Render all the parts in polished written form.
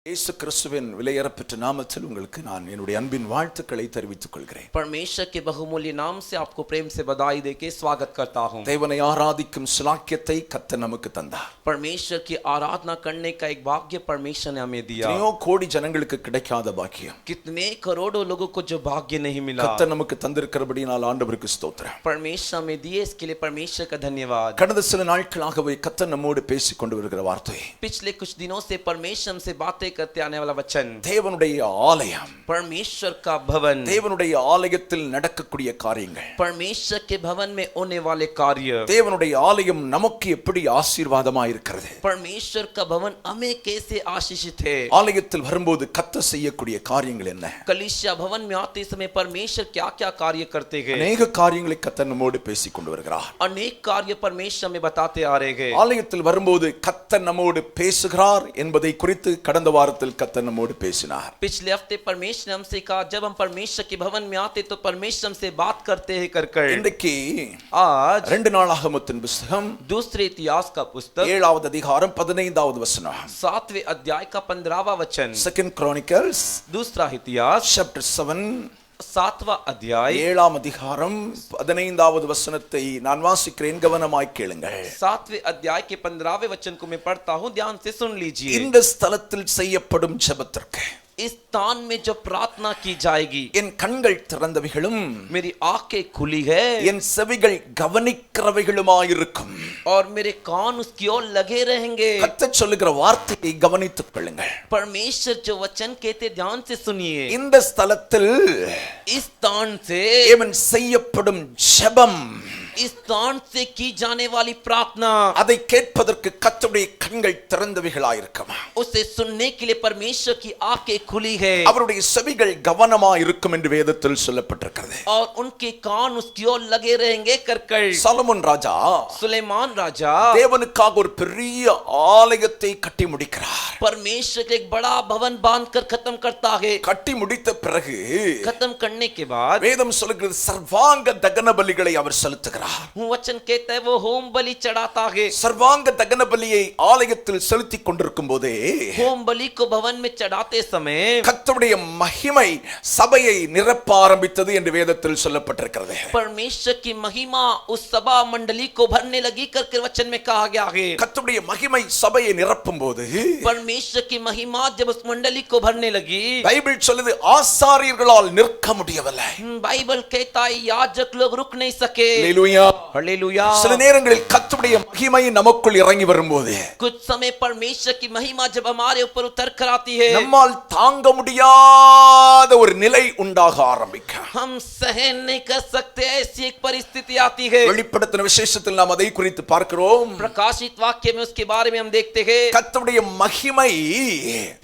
இயேசு கிறிஸ்துவின் விலையேறப்பெற்ற நாமத்தில் உங்களுக்கு நான் என்னுடைய அன்பின் வாழ்த்துக்களை தெரிவித்துக் கொள்கிறேன். परमेश्वर के बहुमूल्य नाम से आपको प्रेम से बधाई देके स्वागत करता हूं. தேவனை ஆராதிக்கும் சிலாக்கியத்தை கர்த்தர் நமக்கு தந்தார். परमेश्वर की आराधना करने का एक भाग्य परमेश्वर ने हमें दिया. எத்தனையோ கோடி ஜனங்களுக்கு கிடைக்காத பாக்கியம். कितने करोड़ों लोगों को जो भाग्य नहीं मिला. கர்த்தர் நமக்கு தந்திருக்கிறபடியால் ஆண்டவருக்கு ஸ்தோத்திரம். परमेश्वर हमें दिए इसके लिए परमेश्वर का धन्यवाद. கடந்த சில நாட்களாகவே கர்த்தர் நம்மோடு பேசிக் கொண்டு வருகிற வார்த்தை. पिछले कुछ दिनों से परमेश्वर हमसे बातें करते आने वाला वचन. தேவனுடைய ஆலயம். परमेश्वर का भवन. தேவனுடைய ஆலயத்தில் நடக்கக்கூடிய காரியங்கள். परमेश्वर के भवन में होने वाले कार्य. தேவனுடைய ஆலயம் நமக்கு எப்படி ஆசீர்வாதமாய் இருக்கிறது. परमेश्वर का भवन हमें कैसे आशीषित है. ஆலயத்தில் வரும்போது கர்த்தர் செய்யக்கூடிய காரியங்கள் என்ன? कलीसिया भवन में आते समय परमेश्वर क्या-क्या कार्य करते हैं. अनेक காரியங்களை கர்த்தர் நம்மோடு பேசிக் கொண்டு வருகிறார். अनेक कार्य परमेश्वर हमें बताते आ रहे हैं. ஆலயத்தில் வரும்போது கர்த்தர் நம்மோடு பேசுகிறார் என்பதை குறித்து கடந்த வாரத்தில் கர்த்தர் நம்மோடு பேசினார். पिछले हफ्ते परमेश्वर ने हमसे कहा जब हम परमेश्वर के भवन में आते तो परमेश्वर हमसे बात करते हैं कर இன்றைக்கு आज 2 நாளாகமத்தின் புத்தகம் दूसरे इतिहास का पुस्तक 7வது அதிகாரம் 15வது வசனம். 7वें अध्याय का 15वां वचन. 2 Chronicles दूसरा इतिहास chapter 7 7वां अध्याय 7ஆம் அதிகாரம் 15வது வசனத்தை நான் வாசிக்கிறேன், கவனமாய் கேளுங்கள். 7वें अध्याय के 15वें वचन को मैं पढ़ता हूं, ध्यान से सुन लीजिए. இந்த ஸ்தலத்தில் செய்யப்படும் ஜெபத்திற்கு इस स्थान में जो प्रार्थना की जाएगी, என் கண்கள் திறந்தவைகளும் मेरी आंखें खुली है என் செவிகள் கவனிக்கிறவைகளுமாயிருக்கும். और मेरे कान उसकी ओर लगे रहेंगे. கர்த்தர் சொல்லுகிற வார்த்தையை கவனித்துக் கொள்ளுங்கள். परमेश्वर जो वचन कहते ध्यान से सुनिए. இந்த ஸ்தலத்தில் इस स्थान से இவன் செய்யப்படும் ஜெபம், इस स्थान से की जाने वाली प्रार्थना, அதை கேட்பதற்கு கர்த்தருடைய கண்கள் திறந்தவைகளாயிருக்கும். उसे सुनने के लिए परमेश्वर की आंखें खुली है அவருடைய செவிகள் கவனமாய் இருக்கும் என்று வேதத்தில் சொல்லப்பட்டிருக்கிறது. और उनके कान उसकी ओर लगे रहेंगे कर சாலமோன் ராஜா सुलेमान राजा தேவனுக்காக ஒரு பெரிய ஆலயத்தை கட்டி முடிக்கிறார். परमेश्वर का एक बड़ा भवन बांधकर खत्म करता है. கட்டி முடித்த பிறகு खत्म करने के बाद வேதம் சொல்லுகிறது சர்வாங்க தகன பலிகளை அவர் செலுத்துகிறார். वचन कहता है वो होम बलि चढ़ाता है. சர்வாங்க தகன பலியை ஆலயத்தில் செலுத்திக் கொண்டிருக்கும் போதே होम बलि को भवन में चढ़ाते समय கர்த்தருடைய மகிமை சபையை நிரப்ப ஆரம்பித்தது என்று வேதத்தில் சொல்லப்பட்டிருக்கிறது. परमेश्वर की महिमा उस सभा मंडली को भरने लगी करके वचन में कहा गया है. கர்த்தருடைய மகிமை சபையை நிரப்பும் போது परमेश्वर की महिमा जब उस मंडली को भरने लगी, பைபிள் சொல்லுது ஆசாரியர்களால் நிற்க முடியவில்லை. बाइबल कहता है याजक लोग रुक नहीं सके. அல்லேலூயா. हालेलुया. சில நேரங்களில் கர்த்தருடைய மகிமை நமக்குள் இறங்கி வரும்போது कुछ समय परमेश्वर की महिमा जब हमारे ऊपर उतर कर आती है, நம்மால் தாங்க முடியாத ஒரு நிலை உண்டாக ஆரம்பிக்கும். हम सहन नहीं कर सकते, ऐसी एक परिस्थिति आती है. வெளிப்படுத்தின விசேஷத்தில் நாம் அதை குறித்து பார்க்கிறோம். प्रकाशित वाक्य में उसके बारे में हम देखते हैं. கர்த்தருடைய மகிமை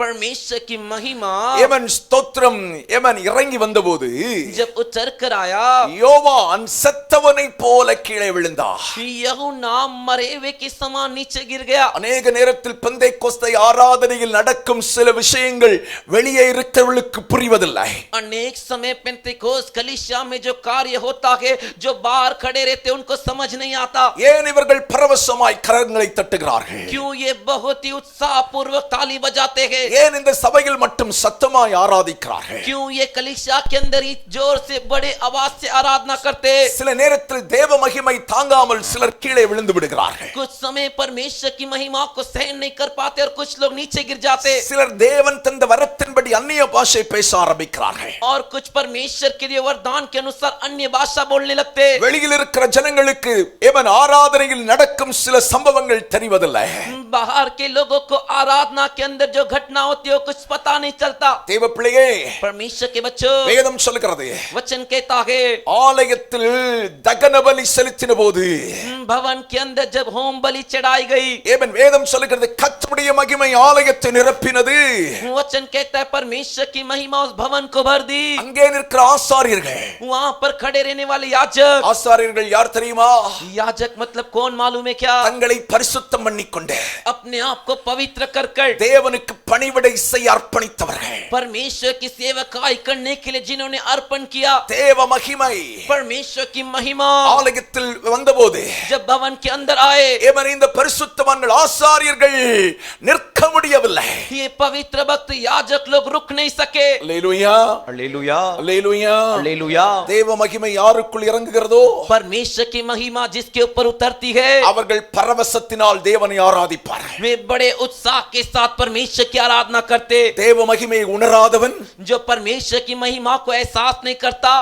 परमेश्वर की महिमा எவன் ஸ்தோத்திரம் எவன் இறங்கி வந்தபோது जब उतर कर आया, யோவான் செத்தவனை போல கீழே விழுந்தார். यूहन्ना मरे हुए के समान नीचे गिर गया. அநேக நேரத்தில் பெந்தேகோஸ்தை ஆராதனையில் நடக்கும் சில விஷயங்கள் வெளியே இருக்கிறவர்களுக்கு புரிவதில்லை. अनेक समय पेंतेकोस्त कलीसिया में जो कार्य होता है, जो बाहर खड़े रहते उनको समझ नहीं आता. ஏன் இவர்கள் பரவசமாய் கரங்களை தட்டுகிறார்கள்? क्यों ये बहुत ही उत्साह पूर्वक ताली बजाते हैं? ஏன் இந்த சபையில் மட்டும் சத்தமாய் ஆராதிக்கிறார்கள்? क्यों ये कलीसिया के अंदर ही जोर से बड़े आवाज से आराधना करते? சில நேரத்தில் தேவ மகிமை தாங்காமல் சிலர் கீழே விழுந்து விடுகிறார்கள். कुछ समय परमेश्वर की महिमा को सहन नहीं कर पाते और कुछ लोग नीचे गिर जाते. சிலர் தேவன் தந்த வரத்தின்படி அந்நிய பாஷை பேச ஆரம்பிக்கிறார்கள். और कुछ परमेश्वर के लिए वरदान के अनुसार अन्य भाषा बोलने लगते. வெளியில் இருக்கிற ஜனங்களுக்கு எவன் ஆராதனையில் நடக்கும் சில சம்பவங்கள் தெரிவதில்லை. बाहर के लोगों को आराधना के अंदर जो घटना होती है कुछ पता नहीं चलता. தேவ பிள்ளையே, परमेश्वर के बच्चों, வேதம் சொல்கிறது वचन कहता है ஆலயத்தில் தகன பலி செலுத்தின போது भवन के अंदर जब होम बलि चढ़ाई गई, ஏவன் வேதம் சொல்கிறது கர்த்தருடைய மகிமை ஆலயத்தை நிரப்பினது. वचन कहता है परमेश्वर की महिमा उस भवन को भर दी. அங்கே நிற்கிற ஆசாரியர்கள், वहां पर खड़े रहने वाले याजक, ஆசாரியர்கள் யார் தெரியுமா? याजक मतलब कौन मालूम है क्या? தங்களை பரிசுத்தம் பண்ணிக்கொண்டு अपने आप को पवित्र कर தேவனுக்கு பணிவிடை செய்ய அர்ப்பணித்தவர்கள். परमेश्वर की सेवकाई करने के लिए जिन्होंने अर्पण किया, தேவ மகிமை परमेश्वर की महिमा ஆலயத்தில் வந்தபோது जब भवन के अंदर आए, இந்த பரிசுத்தவான்கள் ஆசாரியர்கள் நிற்க முடியவில்லை. ये पवित्र भक्त याजक लोग रुक नहीं सके. அல்லேலூயா, हालेलुया, அல்லேலூயா. हालेलुया. தேவ மகிமை யாருக்குள் இறங்குகிறதோ परमेश्वर की महिमा जिसके ऊपर उतरती है, அவர்கள் பரவசத்தினால் தேவனை ஆராதிப்பார்கள். वे बड़े उत्साह के साथ परमेश्वर की आराधना करते. தேவ மகிமையை உணராதவன் जो परमेश्वर की महिमा को एहसास नहीं करता,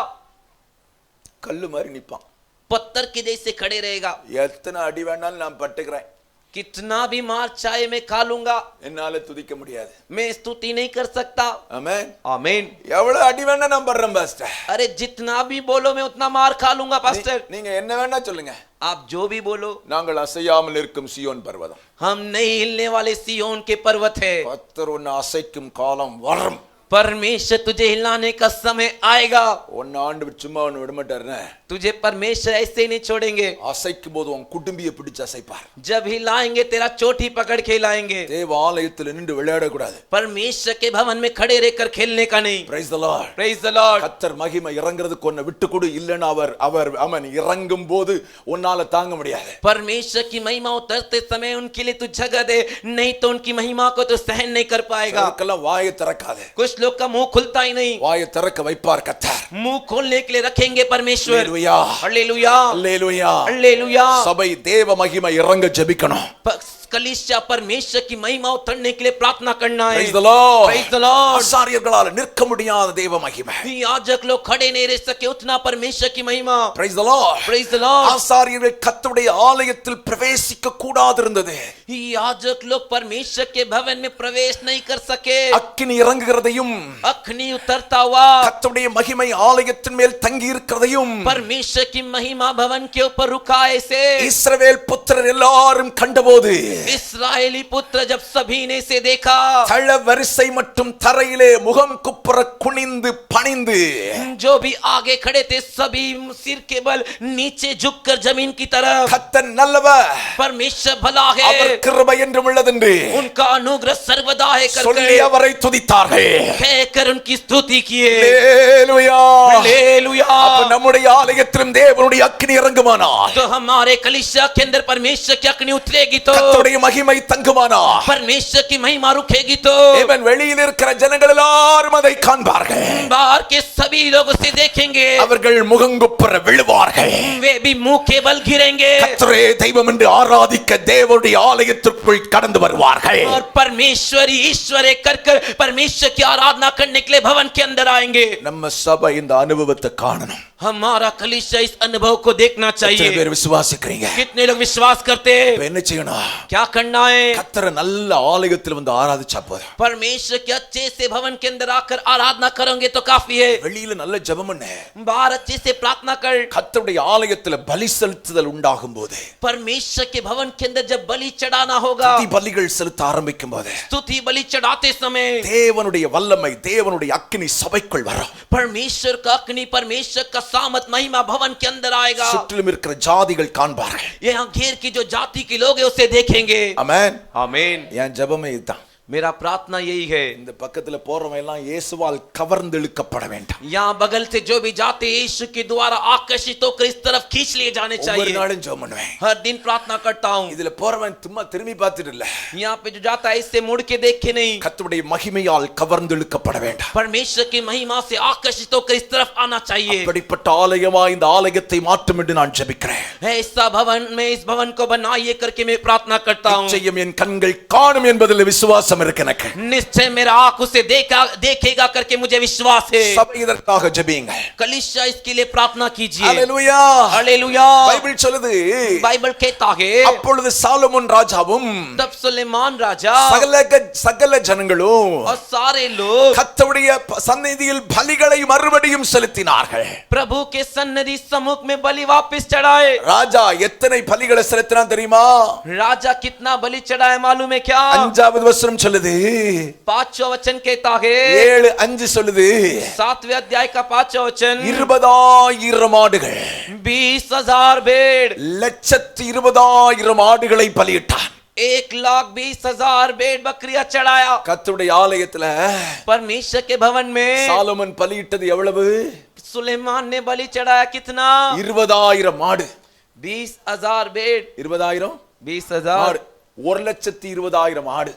கல்லு மாதிரி நிப்பான். पत्थर के जैसे खड़े रहेगा. எத்தனை அடி வேணாலும் நான் பட்டுக்கிறேன், कितना भी मार चाहे मैं खा लूंगा, என்னால துதிக்க முடியாது. मैं स्तुति नहीं कर सकता. ஆமென். आमीन. எவ்வளவு அடி வேணா நான் படுறேன் பாஸ்டர். अरे जितना भी बोलो मैं उतना मार खा लूंगा पास्टर. நீங்க என்ன வேணா சொல்லுங்க, आप जो भी बोलो, நாங்கள் அசையாமல் இருக்கும் சியோன் பர்வதம். हम नहीं हिलने वाले सिय्योन के पर्वत है. கர்த்தர் உன்னை அசைக்கும் காலம் வரும். परमेश्वर तुझे हिलाने का समय आएगा. ஒன்னு ஆண்டு சும்மா ஒன்னு விட மாட்டாருன்னு. तुझे परमेश्वर ऐसे ही नहीं छोड़ेंगे. அசைக்கும் போது உன் குடும்பியை பிடிச்சு அசைப்பார். जब हिलाएंगे तेरा चोटी पकड़ के हिलाएंगे. தேவ ஆலயத்தில் நின்று விளையாட கூடாது. परमेश्वर के भवन में खड़े रहकर खेलने का नहीं. Praise the Lord. Praise the Lord. கர்த்தர் மகிமை இறங்குறதுக்கு ஒன்ன விட்டு கொடு, இல்லனா அவர் அவன் இறங்கும் போது உன்னால தாங்க முடியாது. परमेश्वर की महिमा उतरते समय उनके लिए तू जगह दे, नहीं तो उनकी महिमा को तो सहन नहीं कर पाएगा. அதுக்கெல்லாம் வாயை திறக்காதே. कुछ लोग का मुंह खुलता ही नहीं. வாயை திறக்க வைப்பார் கர்த்தர். मुंह खोलने के लिए रखेंगे परमेश्वर. அல்லேலூயா, हालेलुया, அல்லேலூயா. हालेलुया. சபை தேவ மகிமை இறங்க ஜெபிக்கணும். कलीसिया परमेश्वर की महिमा उतरने के लिए प्रार्थना करना है. Praise the Lord. Praise the Lord. ஆசாரியர்களால் நிற்க முடியாத தேவ மகிமை. याजक लोग खड़े नहीं रह सके उतना परमेश्वर की महिमा. Praise the Lord. Praise the Lord. ஆசாரியர்கள் கர்த்தருடைய ஆலயத்தில் பிரவேசிக்க கூடாது இருந்தது. याजक लोग परमेश्वर के भवन में प्रवेश नहीं कर सके. அக்கினி இறங்குகிறதையும் अग्नि उतरता हुआ, கர்த்தருடைய மகிமை ஆலயத்தின் மேல் தங்கி இருக்கிறதையும் परमेश्वर की महिमा भवन के ऊपर रुका ऐसे. இஸ்ரவேல் புத்திரர் எல்லாரும் கண்டபோது इस्राएली पुत्र जब सभी ने इसे देखा, தள வரிசை மற்றும் தரையிலே முகம் குப்புற குனிந்து பணிந்து जो भी आगे खड़े थे सभी सिर के बल नीचे झुककर जमीन की तरफ, கர்த்தர் நல்லவர், परमेश्वर भला है, அவர் கிருபை என்றும் உள்ளதென்று उनका अनुग्रह सर्वदा है சொல்லி करके அவரை துதித்தார்கள். कहकर उनकी स्तुति किए. அல்லேலூயா. हालेलुया. அப்ப நம்முடைய ஆலயத்திலும் தேவனுடைய அக்கினி இறங்குமானால், तो हमारे कलीसिया के अंदर परमेश्वर की अग्नि उतरेगी तो, கர்த்தருடைய மகிமை தங்குமானால், परमेश्वर की महिमा रुकेगी तो, இவன் வெளியில் இருக்கிற ஜனங்கள் எல்லாரும் அதை காண்பார்கள். बाहर के सभी लोग उसे देखेंगे, அவர்கள் முகங்குப்புற விழுவார்கள். वे भी मुंह के बल गिरेंगे கர்த்தரே தெய்வம் என்று ஆராதிக்க தேவனுடைய ஆலயத்திற்குள் கடந்து வருவார்கள். और परमेश्वरी ईश्वर कर कर परमेश्वर की आराधना करने के लिए भवन के अंदर आएंगे. நம்ம சபை இந்த அனுபவத்தை காணணும். हमारा कलीसिया इस अनुभव को देखना எத்தனை चाहिए. பேர் விசுவாசிக்கிறீங்க? कितने लोग विश्वास करते हैं? இப்ப என்ன செய்யணும்? क्या करना है? கர்த்தரை நல்ல ஆலயத்தில் வந்து ஆராதிச்சா போதும். परमेश्वर के अच्छे से भवन के अंदर आकर आराधना करोगे तो काफी है. வெளியில நல்ல ஜெபம் பண்ணு. बाहर अच्छे से प्रार्थना कर. கர்த்தருடைய ஆலயத்தில் பலி செலுத்துதல் உண்டாகும் போது, परमेश्वर के भवन के अंदर जब बलि चढ़ाना होगा, துதி பலிகள் செலுத்த ஆரம்பிக்கும் போது स्तुति बलि चढ़ाते समय தேவனுடைய வல்லமை, தேவனுடைய அக்கினி சபைக்குள் வரும். परमेश्वर का अग्नि, परमेश्वर का सामत महिमा भवन के अंदर आएगा. சுற்றிலும் இருக்கிற ஜாதிகள் காண்பார்கள். यहाँ घेर की जो जाति के लोग हैं उसे देखेंगे. ஆமென். आमीन. என் ஜெபமே இதுதான். मेरा प्रार्थना यही है. இந்த பக்கத்துல போறவங்க எல்லாம் இயேசுவால் கவர்ந்து இழுக்கப்பட வேண்டும். यहाँ बगल से जो भी जाते यीशु के द्वारा आकर्षित होकर इस तरफ खींच लिए जाने ஒவ்வொரு चाहिए. நாளும் ஜெபம் பண்ணுவேன். हर दिन प्रार्थना करता हूँ. இதுல போறவன் சும்மா திரும்பி பார்த்துட்டு இல்ல, यहाँ पे जो जाता है इससे मुड़ के देखे नहीं. கர்த்தருடைய மகிமையால் கவர்ந்து இழுக்கப்பட வேண்டும். परमेश्वर की महिमा से आकर्षित होकर इस तरफ आना चाहिए. அப்படிப்பட்ட ஆலயமா இந்த ஆலயத்தை மாற்றும் என்று நான் ஜெபிக்கிறேன். ऐसा भवन में इस भवन को बनाइए करके मैं प्रार्थना करता हूँ. நிச்சயம் என் கண்கள் காணும் என்பதில் விசுவாசம் இருக்கு எனக்கு. निश्चय मेरा आंख उसे देखेगा करके मुझे विश्वास है. சபை இதற்காக ஜெபியுங்க. कलीसिया इसके लिए प्रार्थना कीजिए. அல்லேலூயா. हालेलुया. பைபிள் சொல்லுது, बाइबल कहता है அப்பொழுது சாலமோன் ராஜாவும் तब सुलेमान राजा சகல ஜனங்களும் और सारे लोग கர்த்தருடைய சந்நிதியில் பலிகளை மறுபடியும் செலுத்தினார்கள். प्रभु के सन्निधि सम्मुख में बलि वापस चढ़ाए. ராஜா எத்தனை பலிகளை செலுத்தினான் தெரியுமா? राजा कितना बलि चढ़ाए मालूम है क्या? 5வது வசனம் சொல்லுது, 5वां वचन कहता है, 7:5 சொல்லுது, 7वें अध्याय का 5वां वचन, 20,000 ஆடுகள், 20,000 भेड़, 1,20,000 ஆடுகளை பலியிட்டான். 1,20,000 भेड़ बकरियां चढ़ाया. கர்த்தருடைய ஆலயத்துல परमेश्वर के भवन में சாலமோன் பலியிட்டது எவ்வளவு? सुलेमान ने बलि चढ़ाया कितना? 20,000 மாடு, 20,000 भेड़, 20,000 20,000, மாடு, 1,20,000 மாடு.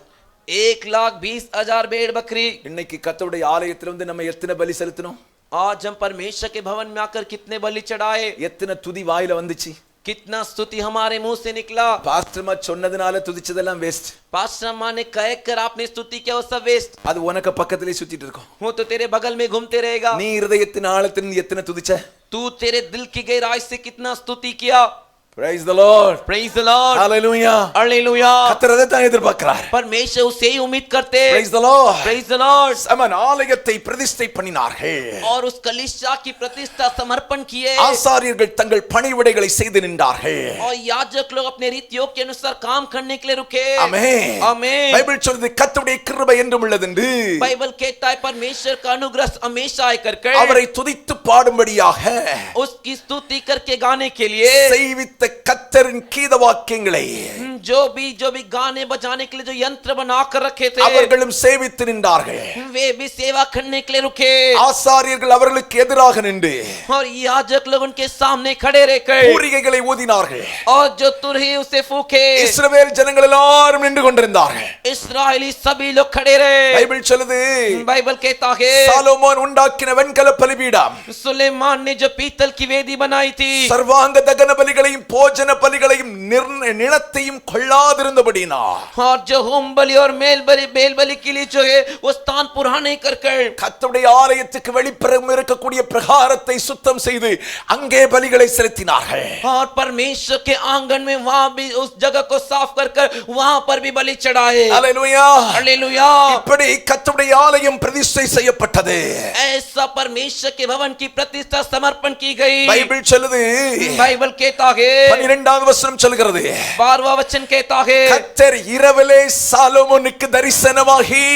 1,20,000 भेड़ बकरी. இன்னைக்கு கர்த்தருடைய ஆலயத்துல வந்து நம்ம எத்தனை பலி செலுத்தணும்? आज हम परमेश्वर के भवन में आकर कितने बलि चढ़ाए? எத்தனை துதி வாயில வந்துச்சு? कितना स्तुति हमारे मुंह से निकला? பாஸ்டர் மா சொன்னதுனால துதிச்சதெல்லாம் வேஸ்ட். पास्टर अम्मा ने कह कर आपने स्तुति किया वो सब वेस्ट. அது உனக்கு பக்கத்திலே சுத்திட்டு இருக்கும். वो तो तेरे बगल में घूमते रहेगा. நீ இதயத்தின் ஆழத்திலிருந்து எத்தனை துதிச்ச? तू तेरे दिल की गहराई से कितना स्तुति किया? Praise the Lord. Praise the Lord. Hallelujah. Hallelujah. கர்த்தர் அதை தான் எதிர்பார்க்கிறார். परमेश्वर उसे ही उम्मीद करते. Praise the Lord. Praise the Lord. சமன் ஆலயத்தை பிரதிஷ்டை பண்ணினார்கள். और उस कलीसिया की प्रतिष्ठा समर्पण किए. ஆசாரியர்கள் தங்கள் பணிவிடைகளை செய்து நின்றார்கள். और याजक लोग अपने रीतियों के अनुसार काम करने के लिए रुके. ஆமென். आमीन. பைபிள் சொல்லுது கர்த்தருடைய கிருபை என்றும் உள்ளது என்று. बाइबल कहता है परमेश्वर का अनुग्रह हमेशा आए करके அவரை துதித்து பாடும்படியாக उसकी स्तुति करके गाने के लिए செய்வித்த கர்த்தரின் கீத வாக்கியங்களை जो भी गाने बजाने के लिए जो यंत्र बना कर रखे थे அவர்களும் சேவித்து நின்றார்கள். वे भी सेवा करने के लिए रुके. ஆசாரியர்கள் அவர்களுக்கு எதிராக நின்று और याजक लोग उनके सामने खड़े रहकर பூரிகைகளை ஊதினார்கள். और जो तुरही उसे फूके. இஸ்ரவேல் ஜனங்கள் எல்லாரும் நின்று கொண்டிருந்தார்கள். इस्राएली सभी लोग खड़े रहे. பைபிள் சொல்லுது बाइबल कहता है சாலோமோன் உண்டாக்கின வெண்கல பலிபீடம் सुलेमान ने जो पीतल की वेदी बनाई थी சர்வாங்க தகன பலிகளையும் போஜன பலிகளையும் நிலத்தையும் கொள்ளாதிருந்தபடினா और जो होम बलि और मेल बलि के लिए जो है वो स्थान पुराने कर கர்த்தருடைய ஆலயத்துக்கு வெளிப்புறம் இருக்கக்கூடிய பிரகாரத்தை சுத்தம் செய்து அங்கே பலிகளை செலுத்தினார்கள். और परमेश्वर के आंगन में वहां भी उस जगह को साफ कर वहां पर भी बलि चढ़ाए. हालेलुया. हालेलुया. இப்படி கர்த்தருடைய ஆலயம் பிரதிஷ்டை செய்யப்பட்டது. ऐसा परमेश्वर के भवन की प्रतिष्ठा समर्पण की गई. பைபிள் சொல்லுது बाइबल कहता है 12வது வசனம் சொல்கிறது 12वां वचन कहता है கர்த்தர் இரவிலே சாலோமோனுக்கு தரிசனமாகி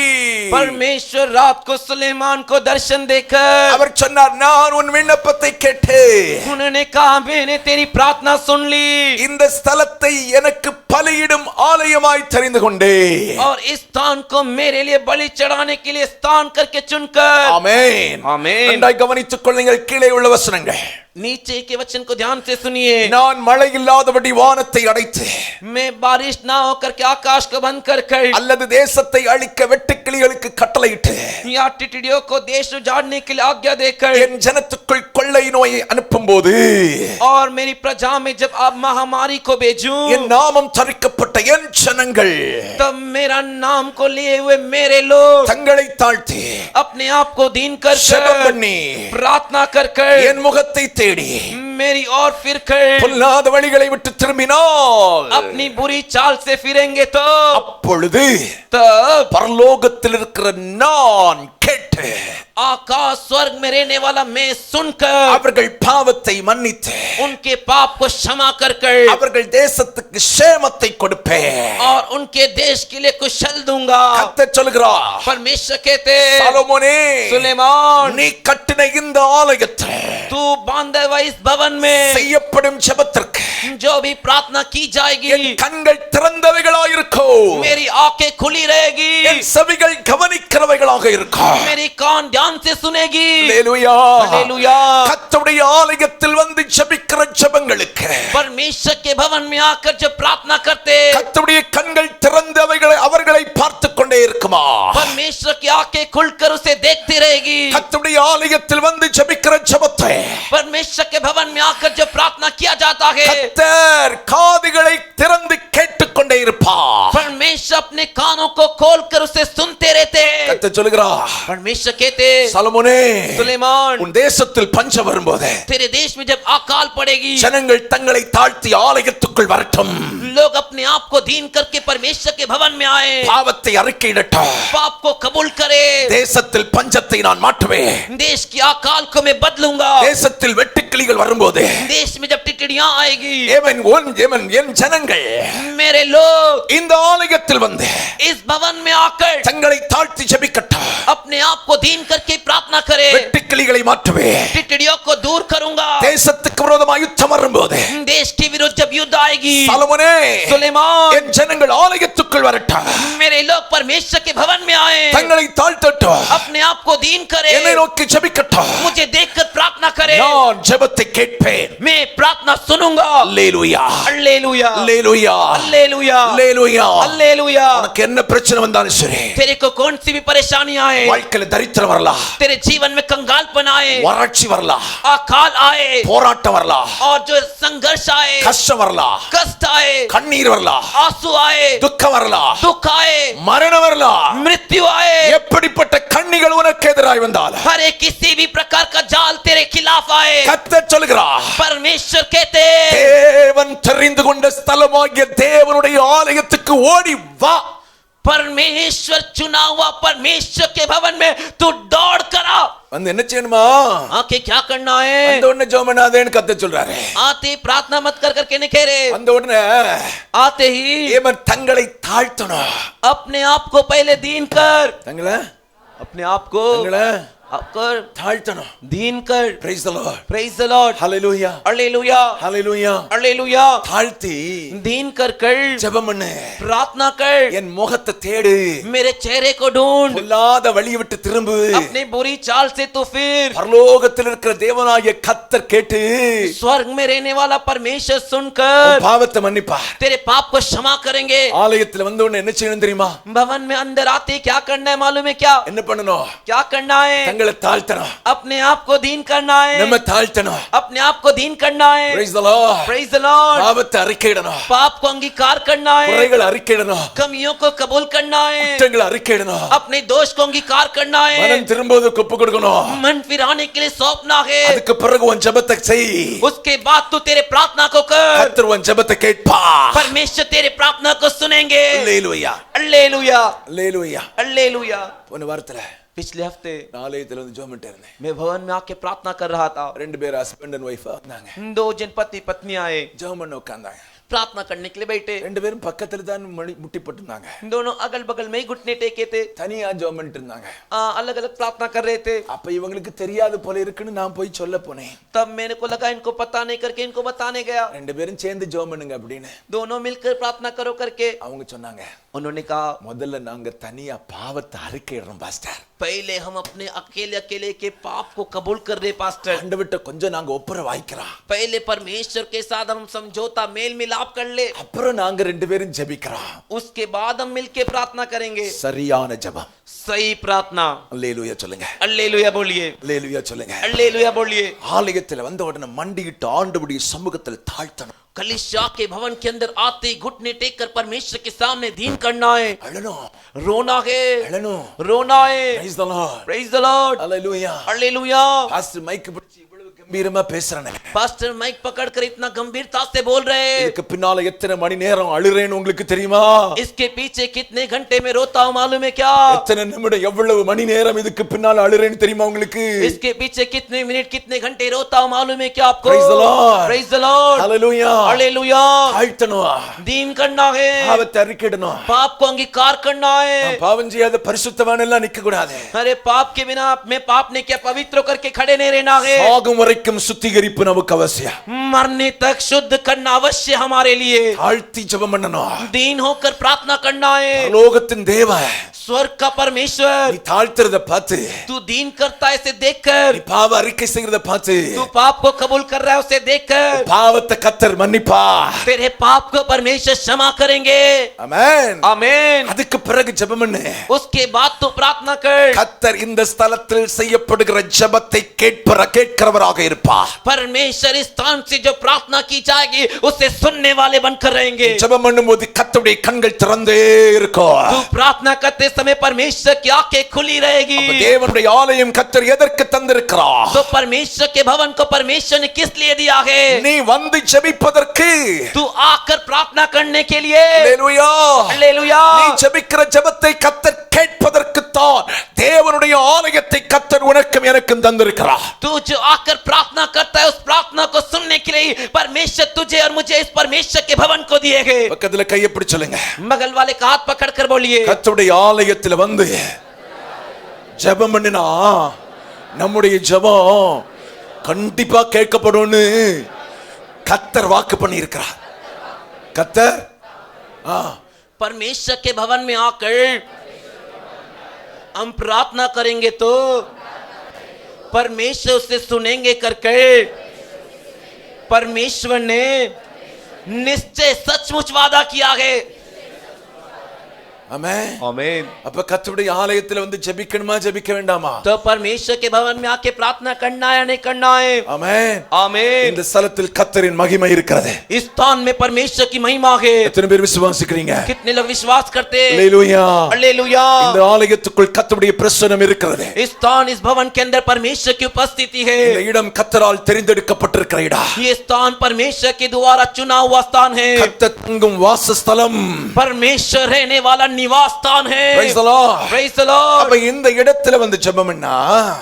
परमेश्वर रात को सुलेमान को दर्शन देकर அவர் சொன்னார் நான் உன் விண்ணப்பத்தை கேட்டேன். उन्होंने कहा मैंने तेरी प्रार्थना सुन ली. இந்த ஸ்தலத்தை எனக்கு பலியிடும் ஆலயமாய் தெரிந்து கொண்டேன். और इस स्थान को मेरे लिए बलि चढ़ाने के लिए स्थान करके चुनकर. ஆமென். ஆமென். நன்றாய் கவனித்துக் கொள்ளுங்கள் கீழே உள்ள வசனங்கள். नीचे के वचन को ध्यान से सुनिए. நான் மழை இல்லாதபடி வானத்தை அடைத்து मैं बारिश ना होकर के आकाश को बंद कर அல்லது தேசத்தை அழிக்க வெட்டுக்கிளிகளுக்கு கட்டளையிட்டு या टिटड़ियों को देश उजाड़ने के लिए आज्ञा देकर என் ஜனத்துக்குள் கொள்ளை நோயை அனுப்பும்போது और मेरी प्रजा में जब आप महामारी को भेजूं என் நாமம் தரிக்கப்பட்ட என் ஜனங்கள் तब मेरा नाम को लिए हुए मेरे लोग தங்களை தாழ்த்தி अपने आप को दीन कर ஜெபம் பண்ணி प्रार्थना कर என் முகத்தை தேடி मेरी और फिर कर பொல்லாத வழிகளை விட்டு திரும்பினால் अपनी बुरी चाल से फिरेंगे तो அப்பொழுது तब பரலோகத்தில் இருக்கிற நான் கேட்டு आकाश स्वर्ग में रहने वाला मैं सुनकर அவர்கள் பாவத்தை மன்னித்து उनके पाप को क्षमा कर அவர்கள் தேசத்துக்கு சேமத்தை கொடுப்பேன். और उनके देश के लिए कुशल दूंगा. கர்த்தர் சொல்கிறார் परमेश्वर कहते சாலோமோனே सुलेमान நீ கட்டின இந்த ஆலயத்தை तू बांधे हुए इस भवन में செய்யப்படும் ஜெபத்திற்கு जो भी प्रार्थना की जाएगी என் கண்கள் திறந்தவைகளாக இருக்கும். मेरी आंखें खुली रहेगी. என் செவிகள் கவனிக்கிறவைகளாக இருக்கும். मेरी कान ध्यान से सुनेगी. அல்லேலூயா. हालेलुया. கர்த்தருடைய ஆலயத்தில் வந்து ஜெபிக்கிற ஜெபங்களுக்கு परमेश्वर के भवन में आकर जब प्रार्थना करते கர்த்தருடைய கண்கள் திறந்தவைகளை அவர்களை பார்த்து கொண்டே இருக்குமா? परमेश्वर की आंखें खुलकर उसे देखती रहेगी. கர்த்தருடைய ஆலயத்தில் வந்து ஜெபிக்கிற ஜெபத்தை परमेश्वर के भवन में आकर जब प्रार्थना किया जाता है கர்த்தர் காதுகளை திறந்து கேட்டுக்கொண்டே இருப்பார். परमेश्वर अपने कानों को खोलकर उसे सुनते रहते हैं. கர்த்தர் சொல்கிறார் परमेश्वर कहते சாலமோனே सुलेमान உன் தேசத்தில் பஞ்சம் வரும்போது तेरे देश में जब अकाल पड़ेगी ஜனங்கள் தங்களை தாழ்த்தி ஆலயத்துக்குள் வரட்டும். लोग अपने आप को दीन करके परमेश्वर के भवन में आए. பாவத்தை அறிக்கையிடட்டும். पाप को कबूल करे. தேசத்தில் பஞ்சத்தை நான் மாற்றுவேன். देश की अकाल को मैं बदलूंगा. தேசத்தில் வெட்டுக்கிளிகள் வரும்போது देश में जब टिटड़ियां आएगी என் ஜனங்கள் मेरे लोग இந்த ஆலயத்தில் வந்து इस भवन में आकर தங்களை தாழ்த்தி ஜெபிக்கட்டும். अपने आप को दीन करके प्रार्थना करे. வெட்டுக்கிளிகளை மாற்றுவேன். टिटड़ियों को दूर करूंगा. தேசத்துக்கு விரோதமாக யுத்தம் வரும்போது देश के विरुद्ध जब युद्ध आएगी சாலமோனே सुलेमान என் ஜனங்கள் ஆலயத்துக்குள் வரட்டும். मेरे लोग परमेश्वर के भवन में आए. தங்களை தாழ்த்தட்டும். अपने आप को दीन करे. என்னை நோக்கி ஜெபிக்கட்டும். मुझे देखकर प्रार्थना करे நான் ஜெபத்தை கேட்பேன். मैं प्रार्थना सुनूंगा அல்லேலூயா हालेलुया அல்லேலூயா हालेलुया அல்லேலூயா. हालेलुया உனக்கு என்ன பிரச்சனை வந்தாலும் சரி, तेरे को कौन सी भी परेशानी आए, வாழ்க்கையில தரித்திரம் வரலாம், तेरे जीवन में कंगालपन आए, வறட்சி வரலாம், अकाल आए போராட்டம் வரலாம், और जो संघर्ष आए, கஷ்டம் வரலாம், कष्ट आए, கண்ணீர் வரலாம், आंसू आए, துக்கம் வரலாம், दुख आए, மரணம் வரலாம். मृत्यु आए, எப்படிப்பட்ட கண்ணிகள் உனக்கு எதிராய் வந்தாலும் हर एक किसी भी प्रकार का जाल तेरे खिलाफ आए, கர்த்தர் சொல்கிறார், परमेश्वर कहते தேவன் தெரிந்து கொண்ட ஸ்தலமாகிய தேவனுடைய ஆலயத்துக்கு ஓடி வா. परमेश्वर चुना हुआ परमेश्वर के भवन में तू दौड़ करा. வந்து என்ன செய்யணுமா? आके क्या करना है? அந்த உடனே ஜெபம் பண்ணாதேன்னு கர்த்தர் சொல்றாரு. आते प्रार्थना मत कर करके नहीं कह रहे, அந்த உடனே आते ही இவன் தங்களை தாழ்த்தணும். अपने आप को पहले दीन कर, தங்களை अपने आप को தங்களை कर தாழ்த்தணும். दीन कर. Praise the Lord. Praise the Lord. Hallelujah. Hallelujah Hallelujah. Hallelujah. தாழ்த்தி दीन कर ஜெபம் பண்ணு. प्रार्थना कर, என் முகத்தை தேடு, मेरे चेहरे को ढूंढ, பொல்லாத வழியை விட்டு திரும்பு. अपनी बुरी चाल से तो फिर பரலோகத்தில் இருக்கிற தேவனாகிய கர்த்தர் கேட்டு स्वर्ग में रहने वाला परमेश्वर உன் सुनकर பாவத்தை மன்னிப்பார். तेरे पाप को क्षमा करेंगे. ஆலயத்தில் வந்த உடனே என்ன செய்யணும் தெரியுமா? भवन में अंदर आते क्या करना है मालूम है क्या? என்ன பண்ணணும்? क्या करना है? தங்களை தாழ்த்தணும். अपने आप को दीन करना है, நம்ம தாழ்த்தணும். अपने आप को दीन करना है. Praise the Lord. Praise the Lord. பாவத்தை அறிக்கையிடணும். पाप को अंगीकार करना है, குறைகளை அறிக்கையிடணும். कमियों को कबूल करना है, குற்றங்களை அறிக்கையிடணும். अपने दोष को अंगीकार करना है, மனம் திரும்புவதற்கு ஒப்பு கொடுக்கணும். मन फिराने के लिए सौंपना है. அதுக்கு பிறகு உன் ஜெபத்தை செய். उसके बाद तू तेरे प्रार्थना को कर, கர்த்தர் உன் ஜெபத்தை கேட்பார். परमेश्वर तेरे प्रार्थना को सुनेंगे. அல்லேலூயா हालेलुया அல்லேலூயா. हालेलुया. போன வாரத்துல पिछले हफ्ते ஆலயத்துல வந்து ஜெபம் பண்ணிட்டு இருந்தேன். मैं भवन में आके प्रार्थना कर रहा था. ரெண்டு பேர் ஹஸ்பண்ட் அண்ட் ஒய்ஃப் வந்தாங்க. दो जन पति पत्नी आए, ஜெபம் பண்ண உட்கார்ந்தாங்க. प्रार्थना करने के लिए बैठे. ரெண்டு பேரும் பக்கத்துல தான் முட்டி போட்டுருந்தாங்க. दोनों अगल बगल में ही घुटने टेके थे, தனியா ஜெபம் பண்ணிட்டு இருந்தாங்க. अलग अलग प्रार्थना कर रहे थे. அப்ப இவங்களுக்கு தெரியாது போல இருக்குன்னு நான் போய் சொல்ல போனேன். तब मेरे को लगा इनको पता नहीं करके इनको बताने गया. ரெண்டு பேரும் சேர்ந்து ஜெபம் பண்ணுங்க அப்படின்னு दोनों मिलकर प्रार्थना करो करके அவங்க சொன்னாங்க. उन्होंने कहा, முதல்ல நாங்க தனியா பாவத்தை அறிக்கையிடுறோம் பாஸ்டர். पहले हम अपने अकेले अकेले के पाप को कबूल कर रहे पास्टर. ஆண்டவர்ட்ட கொஞ்சம் நாங்க ஒப்புர வாய்க்கிறோம். पहले परमेश्वर के साथ हम समझौता मेल मिलाप कर ले, அப்புறம் நாங்க ரெண்டு பேரும் ஜெபிக்கிறோம். उसके बाद हम मिलके प्रार्थना करेंगे. சரியான ஜெபம். सही प्रार्थना. அல்லேலூயா சொல்லுங்க. हालेलुया बोलिए. அல்லேலூயா சொல்லுங்க. हालेलुया बोलिए. ஆலயத்துல வந்த உடனே மண்டியிட்டு ஆண்டவருடைய சமூகத்தில் தாழ்த்தணும். कलीसिया के भवन के अंदर आते ही घुटने टेक कर परमेश्वर के सामने दीन करना है, அழணும். रोना है, அழணும். रोना है. Praise the Lord. Praise the Lord. Hallelujah. Hallelujah. Pastor mic பிடிச்சு இவ்வளவு கம்பீரமா பேசுறானே. पास्टर माइक पकड़कर इतना गंभीरता से बोल रहे हैं. இதுக்கு பின்னால எத்தனை மணி நேரம் அழுறேன்னு உங்களுக்கு தெரியுமா? इसके पीछे कितने घंटे में रोता हूं मालूम है क्या? எத்தனை நிமிடம் எவ்வளவு மணி நேரம் இதுக்கு பின்னால அழுறேன்னு தெரியுமா உங்களுக்கு? इसके पीछे कितने मिनट कितने घंटे रोता हूं मालूम है क्या आपको? Praise the Lord. Praise the Lord. ஹalleluya. हालेलुया. தாழ்த்தணும். दीन करना है, பாவத்தை அறிக்கையிடணும். पाप को अंगीकार करना है. நான் பாவம் செய்யாத பரிசுத்தவான் எல்லாம் நிக்க கூடாது. अरे पाप के बिना मैं पाप ने क्या पवित्र होकर के खड़े नहीं रहना है. சாகும் வரைக்கும் சுத்திகரிப்பு நமக்கு அவசியம். मरने तक शुद्ध करना अवश्य हमारे लिए. தாழ்த்தி ஜெபம் பண்ணணும். दीन होकर प्रार्थना करना है. பரலோகத்தின் தேவன் स्वर्ग का परमेश्वर, நீ தாழ்த்துறத பார்த்து, तू दीन करता है इसे देखकर, நீ பாவ அறிக்கை செய்யறத பார்த்து, तू पाप को कबूल कर रहा है उसे देखकर, பாவத்தை கர்த்தர் மன்னிப்பார். तेरे पाप को परमेश्वर क्षमा करेंगे. ஆமென். आमीन. அதுக்கு பிறகு ஜெபம் பண்ணு. उसके बाद तू प्रार्थना कर. கர்த்தர் இந்த ஸ்தலத்தில் செய்யப்படுகிற ஜெபத்தை கேட்கிறவராக இருப்பார். परमेश्वर इस स्थान से जो प्रार्थना की जाएगी उसे सुनने वाले बनकर रहेंगे. ஜெபம் பண்ணும்போது கர்த்தருடைய கண்கள் திறந்தே இருக்கும். तू प्रार्थना करते समय परमेश्वर की आंखें खुली रहेगी. அப்ப தேவனுடைய ஆலயம் கர்த்தர் எதற்கு தந்திருக்கிறார்? तो परमेश्वर के भवन को परमेश्वर ने किस लिए दिया है? நீ வந்து ஜெபிப்பதற்கு. तू आकर प्रार्थना करने के लिए. அல்லேலூயா. हालेलुया. நீ ஜெபிக்கிற ஜெபத்தை கர்த்தர் கேட்பதற்கு தான் தேவனுடைய ஆலயத்தை கர்த்தர் உனக்கும் எனக்கும் தந்திருக்கிறார். तू जो आकर प्रार्थना करता है उस प्रार्थना को सुनने के लिए परमेश्वर तुझे और मुझे इस परमेश्वर के भवन को दिए गए. பக்கத்துல கையை பிடிச்சு சொல்லுங்க. बगल वाले का हाथ पकड़कर बोलिए, கர்த்தருடைய ஆலயத்தில் வந்து ஜெபம் பண்ணினா நம்முடைய ஜெபம் கண்டிப்பா கேட்கப்படும்னு கர்த்தர் வாக்கு பண்ணி இருக்கிறார். கர்த்தர் परमेश्वर के भवन में आकर हम प्रार्थना करेंगे तो परमेश्वर उसे सुनेंगे करके परमेश्वर ने निश्चय सचमुच वादा किया है। ஆமென். आमीन। அப்ப கர்த்தருடைய ஆலயத்துல வந்து ஜெபிக்கணுமா ஜெபிக்க வேண்டாமா? तो परमेश्वर के भवन में आके प्रार्थना करना है या नहीं करना है? ஆமென். आमीन। இந்த ஸ்தலத்தில் கர்த்தரின் மகிமை இருக்கிறது. इस स्थान में परमेश्वर की महिमा है। எத்தனை பேர் விசுவாசிக்கிறீங்க? कितने लोग विश्वास करते हैं? அல்லேலூயா. हालेलुया। இந்த ஆலயத்துக்குள் கர்த்தருடைய பிரசன்னம் இருக்கிறது. इस स्थान इस भवन के अंदर परमेश्वर की उपस्थिति है। இந்த இடம் கர்த்தரால் தெரிந்தெடுக்கப்பட்டிருக்கிற இடம். ये स्थान परमेश्वर के द्वारा चुना हुआ स्थान है। கர்த்தர் தங்கும் வாசஸ்தலம். परमेश्वर रहने वाला निवास स्थान है। Praise the Lord. Praise the Lord। அப்ப இந்த இடத்துல வந்து ஜெபம்னா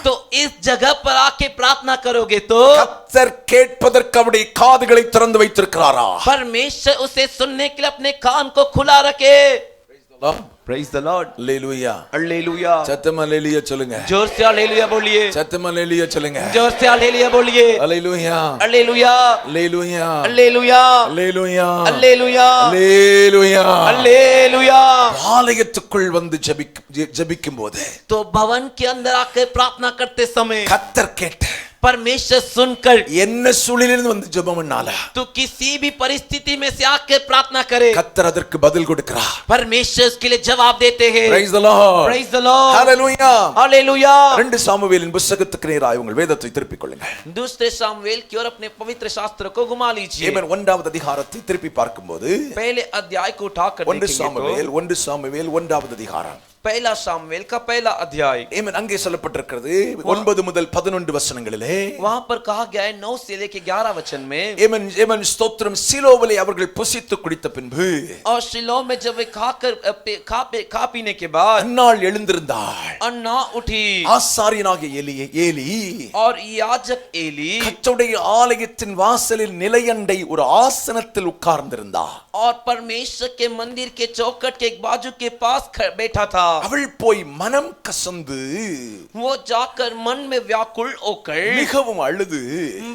तो इस जगह पर आके प्रार्थना करोगे तो கர்த்தர் கேட்பதற்கு அவருடைய காதுகளை திறந்து வைத்திருக்கிறாரா? परमेश्वर उसे सुनने के लिए अपने कान को खुला रखे। Praise the Lord। Hallelujah. Hallelujah. சத்தமா அல்லேலூயா சொல்லுங்க. जोर से हालेलुया बोलिए। சத்தமா அல்லேலூயா சொல்லுங்க. जोर से हालेलुया बोलिए। அல்லேலூயா. हालेलुया। அல்லேலூயா. हालेलुया। அல்லேலூயா. हालेलुया। அல்லேலூயா. हालेलुया। ஆலயத்துக்குள் வந்து ஜெபிக்கும் போது तो भवन के अंदर आकर प्रार्थना करते समय கர்த்தர் கேட்ட परमेश्वर सुनकर என்ன சூழ்நிலையிலிருந்து வந்து ஜெபம்னால तो किसी भी परिस्थिति में से आकर प्रार्थना करे கர்த்தர் அதற்கு பதில் கொடுக்கிறார். परमेश्वर उसके लिए जवाब देते हैं। Praise the Lord. Praise the Lord। Hallelujah. Hallelujah. 2 சாமுவேலின் புத்தகத்துக்கு நேராக உங்கள் வேதத்தை திருப்பிக் கொள்ளுங்க. दूसरे सामुएल की ओर अपने पवित्र शास्त्र को घुमा लीजिए। ஆமென். 1வது அதிகாரத்தை திருப்பி பார்க்கும்போது पहले अध्याय को उठाकर 1 சாமுவேல் 1வது அதிகாரம் पहला सामुएल का पहला अध्याय। ஆமென். அங்கே சொல்லப்பட்டிருக்கிறது 9 முதல் 11 வசனங்களிலே वहां पर कहा गया है 9 से लेकर 11 वचन में। ஆமென். ஆமென். ஸ்தோத்திரம். சீலோவிலே அவர்கள் புசித்து குடித்த பின்பு और शिलो में जब वे खा पीने के बाद அன்னாள் எழுந்திருந்தாள். अन्ना उठी ஆசாரியனாகிய ஏலி और याजक एली கர்த்தருடைய ஆலயத்தின் வாசலில் நிலையண்டை ஒரு ஆசனத்தில் உட்கார்ந்திருந்தார். और परमेश्वर के मंदिर के चौखट के एक बाजू के पास बैठा था। அவள் போய் மனம் கசந்து वो जाकर मन में व्याकुल होकर மிகவும் அழுது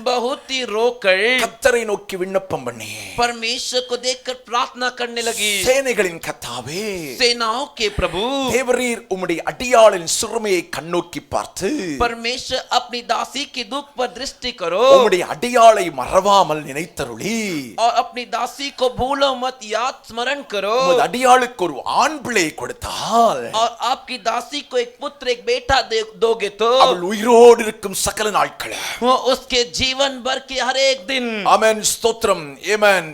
बहुत ही रोकर கர்த்தரை நோக்கி விண்ணப்பம் பண்ணி परमेश्वर को देखकर प्रार्थना करने लगी। சேனைகளின் கர்த்தாவே, सेनाओं के प्रभु, தேவரீர் உம்முடைய அடியாளின் சிறுமையை கண்ணோக்கி பார்த்து परमेश्वर अपनी दासी की दुख पर दृष्टि करो உம்முடைய அடியாளை மறவாமல் நினைத்தருளி और अपनी दासी को भूलो मत, याद स्मरण करो। உமது அடியாளுக்கு ஒரு ஆண் பிள்ளை கொடுத்தால் और आपकी दासी को एक पुत्र एक बेटा दोगे तो அவள் உயிரோடு இருக்கும் சகல நாட்கள் वो उसके जीवन भर के हर एक दिन ஆமென். ஸ்தோத்திரம். ஆமென்.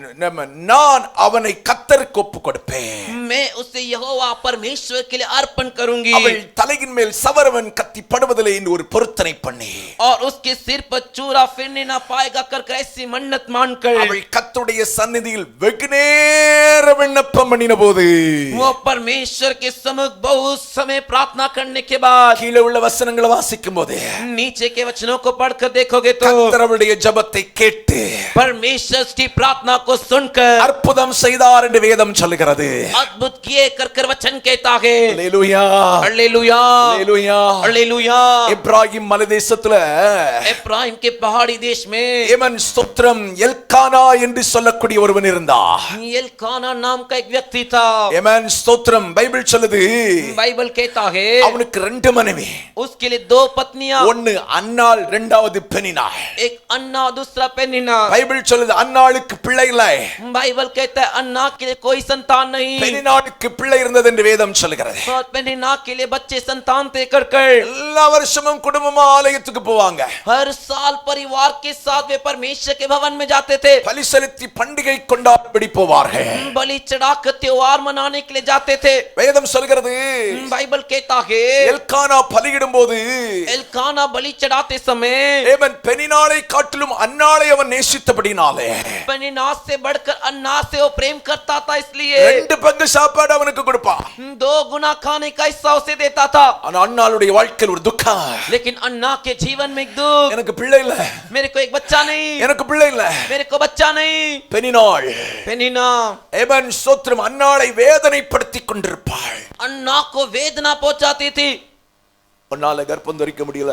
நான் அவனை கர்த்தருக்கு ஒப்புக் கொடுப்பேன். मैं उसे यहोवा परमेश्वर के लिए अर्पण करूंगी। அவள் தலையின் மேல் சவரவன் கத்தி படுவதில்லை என்று ஒரு பொருத்தனை பண்ணி और उसके सिर पर चूरा फिरने ना पाएगा कर ऐसी मन्नत मानकर அவள் கர்த்தருடைய சந்நிதியில் வெகுநேர விண்ணப்பம் பண்ணின போது वो परमेश्वर के सम्मुख बहुत समय प्रार्थना करने के बाद கீழே உள்ள வசனங்களை வாசிக்கும் போது नीचे के वचनों को पढ़कर देखोगे तो கர்த்தர் அவளுடைய ஜெபத்தை கேட்டு परमेश्वर की प्रार्थना को सुनकर அற்புதம் செய்தார் என்று வேதம் சொல்லுகிறது. अद्भुत किए कर वचन कहता है। அல்லேலூயா. हालेलुया। அல்லேலூயா. हालेलुया। இப்ராஹிம் மலைதேசத்துல इब्राहिम के पहाड़ी देश में ஏமன் ஸ்தோத்திரம் எல்கானா என்று சொல்லக்கூடிய ஒருவன் இருந்தார். एल्काना नाम का एक व्यक्ति था। ஏமன் ஸ்தோத்திரம். பைபிள் சொல்லுது बाइबल कहता है அவனுக்கு 2 மனைவி. उसके लिए 2 पत्नियां, ஒன்னு அன்னாள், இரண்டாவது பெனினாள். एक अन्ना दूसरा पेनिना। பைபிள் சொல்லுது அன்னாளுக்கு பிள்ளை இல்லை, बाइबल कहता है अन्ना के लिए कोई संतान नहीं பெனினாளுக்கு பிள்ளை இருந்தது என்று வேதம் சொல்லுகிறது. और पेनिना के लिए बच्चे संतान थे कर எல்லா வருஷமும் குடும்பமா ஆலயத்துக்கு போவாங்க. हर साल परिवार के साथ वे परमेश्वर के भवन में जाते थे। பலி செலுத்தி பண்டிகை கொண்டாடி போவார்கள். बलि चढ़ाकर त्योहार मनाने के लिए जाते थे। வேதம் சொல்கிறது बाइबल कहता है எல்கானா பலியிடும் போது एल्काना बलि चढ़ाते समय ஏமன் பெனினாளை காட்டிலும் அன்னாளை அவன் நேசித்தபடினாலே पेनिना से बढ़कर अन्ना से वो प्रेम करता था, इसलिए 2 பங்கு சாப்பாடு அவனுக்கு கொடுப்பான். 2 गुना खाने का हिस्सा उसे देता था। ஆனா அன்னாளுடைய வாழ்க்கையில் ஒரு துக்கம். लेकिन अन्ना के जीवन में एक दुख, எனக்கு பிள்ளை இல்ல, मेरे को एक बच्चा नहीं, எனக்கு பிள்ளை இல்ல. मेरे को बच्चा नहीं। பெனினாள் पेनिना ஏமன் ஸ்தோத்திரம் அன்னாளை வேதனைப்படுத்திக் கொண்டிருப்பாள். अन्ना को वेदना पहुंचाती थी। உன்னால கர்ப்பம் தரிக்க முடியல,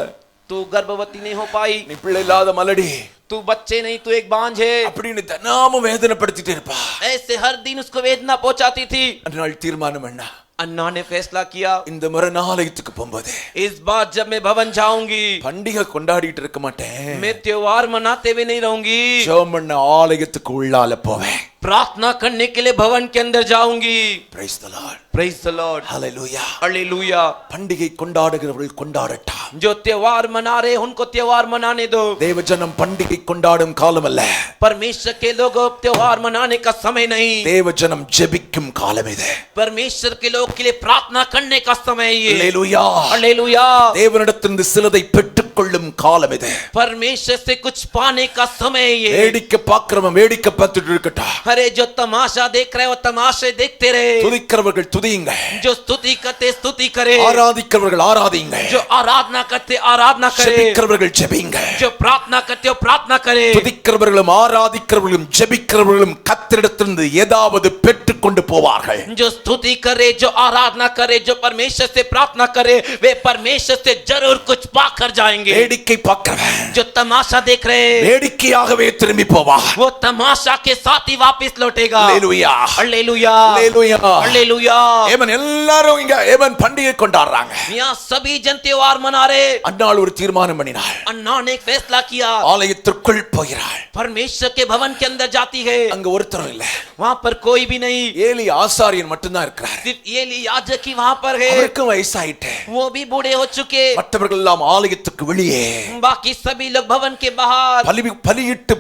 तू गर्भवती नहीं हो पाई, நீ பிள்ளை இல்லாத மலடி तू बच्चे नहीं, तू एक बांझ है, அப்படின்னு தினமும் வேதனைப்படுத்திட்டே இருப்பா. ऐसे हर दिन उसको वेदना पहुंचाती थी। அன்னாள் தீர்மானம் என்ன? अन्ना ने फैसला किया இந்த முறை நான் ஆலயத்துக்கு போகும்போது इस बार जब मैं भवन जाऊंगी பண்டிகை கொண்டாடிட்டு இருக்க மாட்டேன், मैं त्योहार मनाते हुए नहीं रहूंगी, ஜெபம் பண்ண ஆலயத்துக்கு உள்ளால போவேன். प्रार्थना करने के लिए भवन के अंदर जाऊंगी. Praise the Lord. Praise the Lord. Hallelujah. Hallelujah. பண்டிகை கொண்டாடுகிறவர்கள் கொண்டாடட்டா. जो त्योहार मना रहे उनको त्योहार मनाने दो. தேவஜனம் பண்டிகை கொண்டாடும் காலம் அல்ல. परमेश्वर के लोग त्योहार मनाने का समय नहीं. தேவஜனம் ஜெபிக்கும் காலம் இது. परमेश्वर के लोग के लिए प्रार्थना करने का समय ये. Hallelujah. Hallelujah. தேவனிடத்திலிருந்து சிலதை பெற்றுக்கொள்ளும் காலம் இது. परमेश्वर से कुछ पाने का समय ये. வேடிக்கை பார்க்கிறவன் வேடிக்கை பார்த்துட்டு இருக்கட்டா. अरे जो तमाशा देख रहे हो तमाशे देखते रहे. துதிக்கிறவர்கள் துதியுங்க. जो स्तुति करते स्तुति करे. ஆராதிக்கிறவர்கள் ஆராதிங்க. जो आराधना करते आराधना करे. ஜெபிக்கிறவர்கள் ஜெபிங்க. जो प्रार्थना करते हो प्रार्थना करे. துதிக்கிறவர்களும் ஆராதிக்கிறவர்களும் ஜெபிக்கிறவர்களும் கர்த்தரிடத்திலிருந்து ஏதாவது பெற்றுக்கொண்டு போவார்கள். जो स्तुति करे, जो आराधना करे, जो परमेश्वर से प्रार्थना करे, वे परमेश्वर से जरूर कुछ पाकर जाएंगे. வேடிக்கை பார்க்கிறவன் जो तमाशा देख रहे வேடிக்கையாகவே திரும்பி போவான். वो तमाशा के साथ ही वापस लौटेगा. ஹல்லேலூயா. हालेलुया. ஹல்லேலூயா. हालेलुया. ஏமன் எல்லாரும் இங்க ஏமன் பண்டிகை கொண்டாடுறாங்க. यहाँ सभी जन त्योहार मना रहे. அன்னாள் ஒரு தீர்மானம் பண்ணினாள். अन्ना ने एक फैसला किया. ஆலயத்திற்குள் போகிறாள். परमेश्वर के भवन के अंदर जाती है. அங்க ஒருத்தரும் இல்ல. वहां पर कोई भी नहीं. ஏலி ஆசாரியன் மட்டும்தான் இருக்கிறார். सिर्फ एली याजक ही वहां पर है. அவருக்கு வயசாயிட்டே. वो भी बूढ़े हो चुके. மற்றவர்கள் எல்லாம் ஆலயத்துக்கு வெளியே बाकी सभी लोग भवन के बाहर பலியிட்டு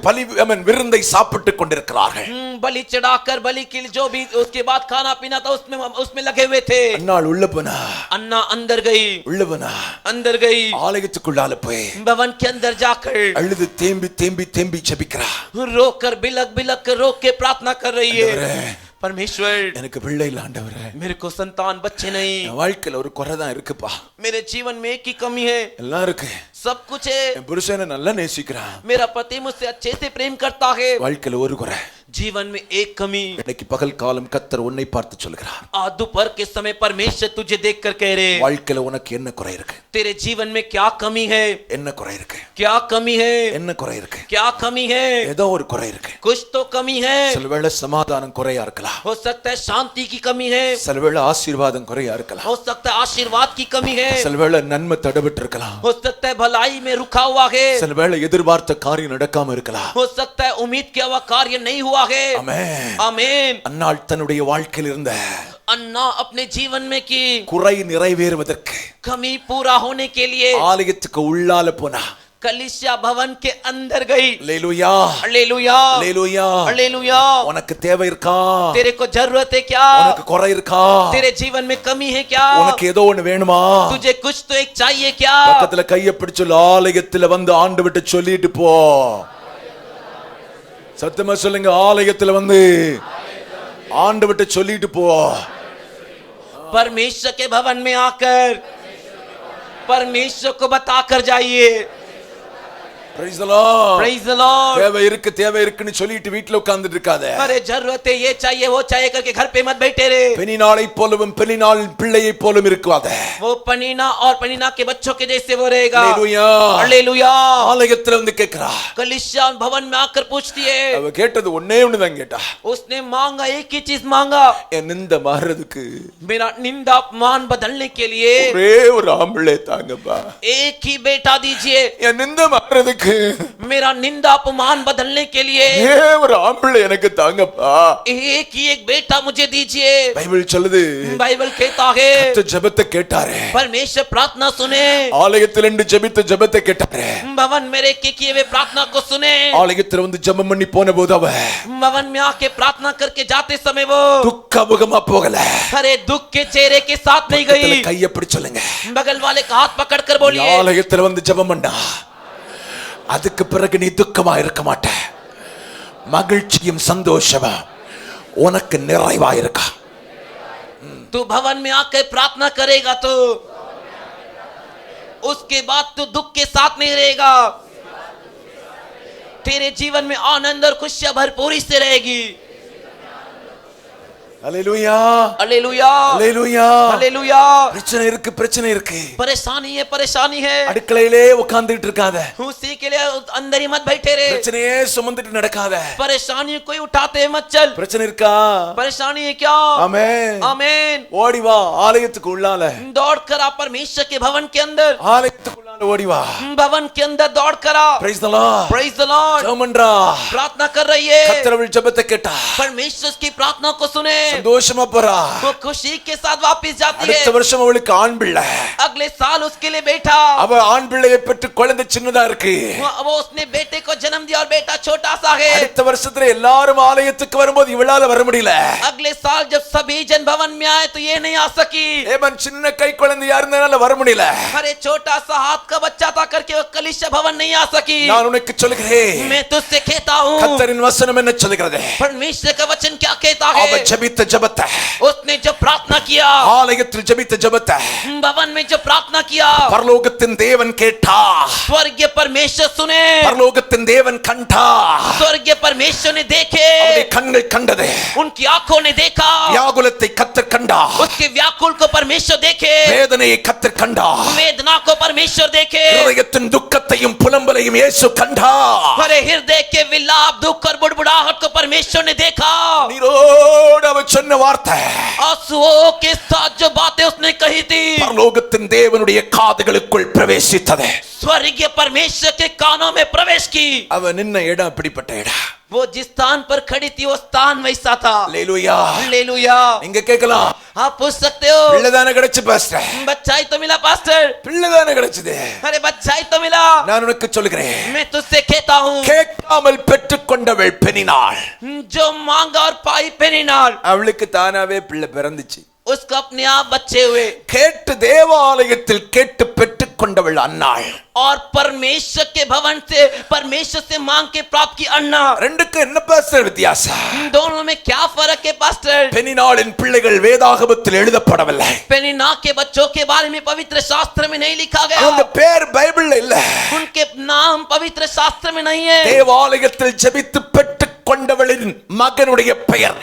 விருந்தை சாப்பிட்டுக் கொண்டிருக்கிறார்கள். बलि चढ़ाकर बलि के जो भी उसके बाद खाना पीना था उसमें लगे हुए थे. அன்னாள் உள்ள போனா. अन्ना अंदर गई. உள்ள போனா. अंदर गई. ஆலயத்துக்குள்ளால போய் भवन के अंदर जाकर அழுது தேம்பி தேம்பி தேம்பி ஜெபிக்கிறா. रोकर बिलक बिलक रो के प्रार्थना कर रही है. परमेश्वर எனக்கு பிள்ளை இல்ல ஆண்டவரே. मेरे को संतान बच्चे नहीं. என் வாழ்க்கையில ஒரு குறை தான் இருக்குப்பா. मेरे जीवन में एक ही कमी है. எல்லாம் இருக்கு. सब कुछ है. என் புருஷனை நல்லா நேசிக்கிறான். मेरा पति मुझसे अच्छे से प्रेम करता है. வாழ்க்கையில ஒரு குறை. जीवन में एक कमी. இன்னைக்கு பகல் காலம் கர்த்தர் உன்னை பார்த்து சொல்கிறார். आज दोपहर के समय परमेश्वर तुझे देखकर कह रहे வாழ்க்கையில உனக்கு என்ன குறை இருக்கு? तेरे जीवन में क्या कमी है? என்ன குறை இருக்கு? क्या कमी है? என்ன குறை இருக்கு? क्या कमी है? ஏதோ ஒரு குறை இருக்கு. कुछ तो कमी है. சிலவேளை சமாதானம் குறையா இருக்கலாம். हो सकता है शांति की कमी है. சிலவேளை ஆசீர்வாதம் குறையா இருக்கலாம். हो सकता है आशीर्वाद की कमी है. சிலவேளை நன்மை தடைபட்டு இருக்கலாம். हो सकता है भलाई में रुका हुआ है. சிலவேளை எதிர்பார்த்த காரியம் நடக்காம இருக்கலாம். हो सकता है उम्मीद किया हुआ कार्य नहीं हुआ है. ஆமென். आमीन. அன்னாள் தன்னுடைய வாழ்க்கையில் இருந்த अन्ना अपने जीवन में की குறை நிறைவேறுவதற்கு कमी पूरा होने के लिए ஆலயத்துக்கு உள்ளால போனா. कलीसिया भवन के अंदर गई. ஹல்லேலூயா. हालेलुया. ஹல்லேலூயா. हालेलुया. உனக்கு தேவை இருக்கா? तेरे को जरूरत है क्या? உனக்கு குறை இருக்கா? तेरे जीवन में कमी है क्या? உனக்கு ஏதோ ஒன்னு வேணுமா? तुझे कुछ तो एक चाहिए क्या? பக்கத்துல கையை பிடிச்சு ஆலயத்துல வந்து ஆண்டு விட்டு சொல்லிட்டு போ. சத்தமா சொல்லுங்க, ஆலயத்துல வந்து ஆண்டு விட்டு சொல்லிட்டு போ. परमेश्वर के भवन में आकर परमेश्वर को बताकर जाइए. Praise the Lord. Praise the Lord. தேவை இருக்குன்னு சொல்லிட்டு வீட்ல உட்கார்ந்துட்டு இருக்காத. अरे जरूरत है ये चाहिए वो चाहिए करके घर पे मत बैठे रहे. பெனினாளை போலவும் பெனினாள் பிள்ளையை போலவும் இருக்காத. वो पनीना और पनीना के बच्चों के जैसे वो रहेगा. ஹல்லேலூயா. हालेलुया. ஆலயத்துல வந்து கேக்குறா. कलीसिया भवन में आकर पूछती है. அவ கேட்டது ஒண்ணே ஒண்ணுதான் கேட்டா. उसने मांगा एक ही चीज मांगा. என் நிந்த மாறதுக்கு मेरा निंदा अपमान बदलने के लिए ஒரே ஒரு ஆம்பளை தாங்கப்பா. एक ही बेटा दीजिए. என் நிந்த மாறதுக்கு मेरा निंदा अपमान बदलने के लिए ஏ ஒரு ஆம்பளை எனக்கு தாங்கப்பா. एक ही एक बेटा मुझे दीजिए. பைபிள் சொல்லுது, बाइबल कहता है கர்த்தர் ஜெபத்தை கேட்டாரே. परमेश्वर प्रार्थना सुने. ஆலயத்தில் நின்று ஜெபித்த ஜெபத்தை கேட்டாரே. भवन मेरे के किए हुए प्रार्थना को सुने. ஆலயத்தில் வந்து ஜெபம் பண்ணி போன போது அவ भवन में आके प्रार्थना करके जाते समय वो துக்க முகமா போகல. अरे दुख के चेहरे के साथ नहीं गई. கையை பிடிச்சு சொல்லுங்க, बगल वाले का हाथ पकड़कर बोलिए, ஆலயத்தில் வந்து ஜெபம் பண்ணா அதுக்கு பிறகு நீ துக்கமா இருக்க மாட்ட. மகிழ்ச்சியும் சந்தோஷமா உனக்கு நிறைவா இருக்கா. तू भवन में आकर प्रार्थना करेगा तो उसके बाद तू दुख के साथ नहीं रहेगा. तेरे जीवन में आनंद और खुशियां भरपूरी से रहेगी. அல்லேலூயா हालेलुया அல்லேலூயா हालेलुया பிரச்சனை இருக்கு परेशानी है அடுக்கலையிலே உட்கார்ந்துட்டு இருக்காத उसी के लिए अंदर ही मत बैठे रे பிரச்சனையே சுமந்துட்டு நடக்காத परेशानी कोई उठाते मत चल பிரச்சனை இருக்கா परेशानी है क्या ஆமென் आमीन ஓடி வா ஆலயத்துக்கு உள்ளால दौड़ कर आ परमेश्वर के भवन के अंदर ஆலயத்துக்கு உள்ளால ஓடி வா भवन के अंदर दौड़ कर आ praise the Lord praise the Lord ஜெபம்ன்றா प्रार्थना कर रही है கர்த்தரவள் ஜெபத்தை கேட்டா परमेश्वर की प्रार्थना को सुने சந்தோஷமா போறா वो खुशी के साथ वापस जाती है அடுத்த வருஷம் அவளுக்கு ஆண் பிள்ளை अगले साल उसके लिए बेटा அவ ஆண் பிள்ளையை பெற்று குழந்தை சின்னதா இருக்கு वो उसने बेटे को जन्म दिया और बेटा छोटा सा है அடுத்த வருஷத்துல எல்லாரும் ஆலயத்துக்கு வரும்போது இவளால வர முடியல अगले साल जब सभी जन भवन में आए तो ये नहीं आ सकी ஏமன் சின்ன கை குழந்தையா இருந்தனால வர முடியல अरे छोटा सा हाथ का बच्चा था करके वो कलीसिया भवन नहीं आ सकी நான் உனக்கு சொல்கிறேன் मैं तुझसे कहता हूँ கர்த்தரின் வசனம் என்ன சொல்கிறது परमेश्वर का वचन क्या कहता है அவ ஜெபித்த ஜெபத்தை उसने जो प्रार्थना किया ஆலயத்தில் ஜெபித்த ஜெபத்தை भवन में जो प्रार्थना किया பரலோகத்தின் தேவன் கேட்டா स्वर्गीय परमेश्वर सुने பரலோகத்தின் தேவன் கண்டா स्वर्गीय परमेश्वर ने देखे அவருடைய கண்கள் கண்டது उनकी आंखों ने देखा வியாகுலத்தை கர்த்தர் கண்டா उसके व्याकुल को परमेश्वर देखे வேதனையை கர்த்தர் கண்டா वेदना को परमेश्वर देखे இதயத்தின் துக்கத்தையும் புலம்பலையும் இயேசு கண்டா अरे हृदय के विलाप दुख और बुड़बुड़ाहट को परमेश्वर ने देखा நீரோடு அவ சொன்ன வார்த்தை आंसुओं के साथ जो बातें उसने कही थी பரலோகத்தின் தேவனுடைய காதுகளுக்குள் பிரவேசித்தது स्वर्गीय परमेश्वर के कानों में प्रवेश की அவ நின்ன இடம் அப்படிப்பட்ட இடம் वो जिस स्थान पर खड़ी थी वो स्थान वैसा था அல்லேலூயா हालेलुया நீங்க கேட்கலாம் आप पूछ सकते हो பிள்ளைதானே கிடைச்சு பாஸ்டர் बच्चा ही तो मिला पास्टर பிள்ளைதானே கிடைச்சது अरे बच्चा ही तो मिला நான் உனக்கு சொல்கிறேன் मैं तुझसे कहता हूँ கேட்காமல் பெற்றுக்கொண்டவள் பெனினாள் जो मांगा और पाई पेनिनाल அவளுக்கு தானாவே பிள்ளை பிறந்துச்சு उसको अपने आप बच्चे हुए கேட்டு தேவாலயத்தில் கேட்டு பெற்றுக்கொண்டவள் அன்னாள் और परमेश्वर के भवन से परमेश्वर से मांग के प्राप्त की अन्ना ரெண்டுக்கு என்ன பாஸ்டர் வித்தியாசம் इन दोनों में क्या फर्क है पास्टर பெனினாளின் பிள்ளைகள் வேதாகமத்தில் எழுதப்படவில்லை पेनिना के बच्चों के बारे में पवित्र शास्त्र में नहीं लिखा गया அவங்க பேர் பைபிள்ல இல்ல उनके नाम पवित्र शास्त्र में नहीं है தேவாலயத்தில் ஜெபித்து பெற்றுக்கொண்டவளின் மகனுடைய பெயர்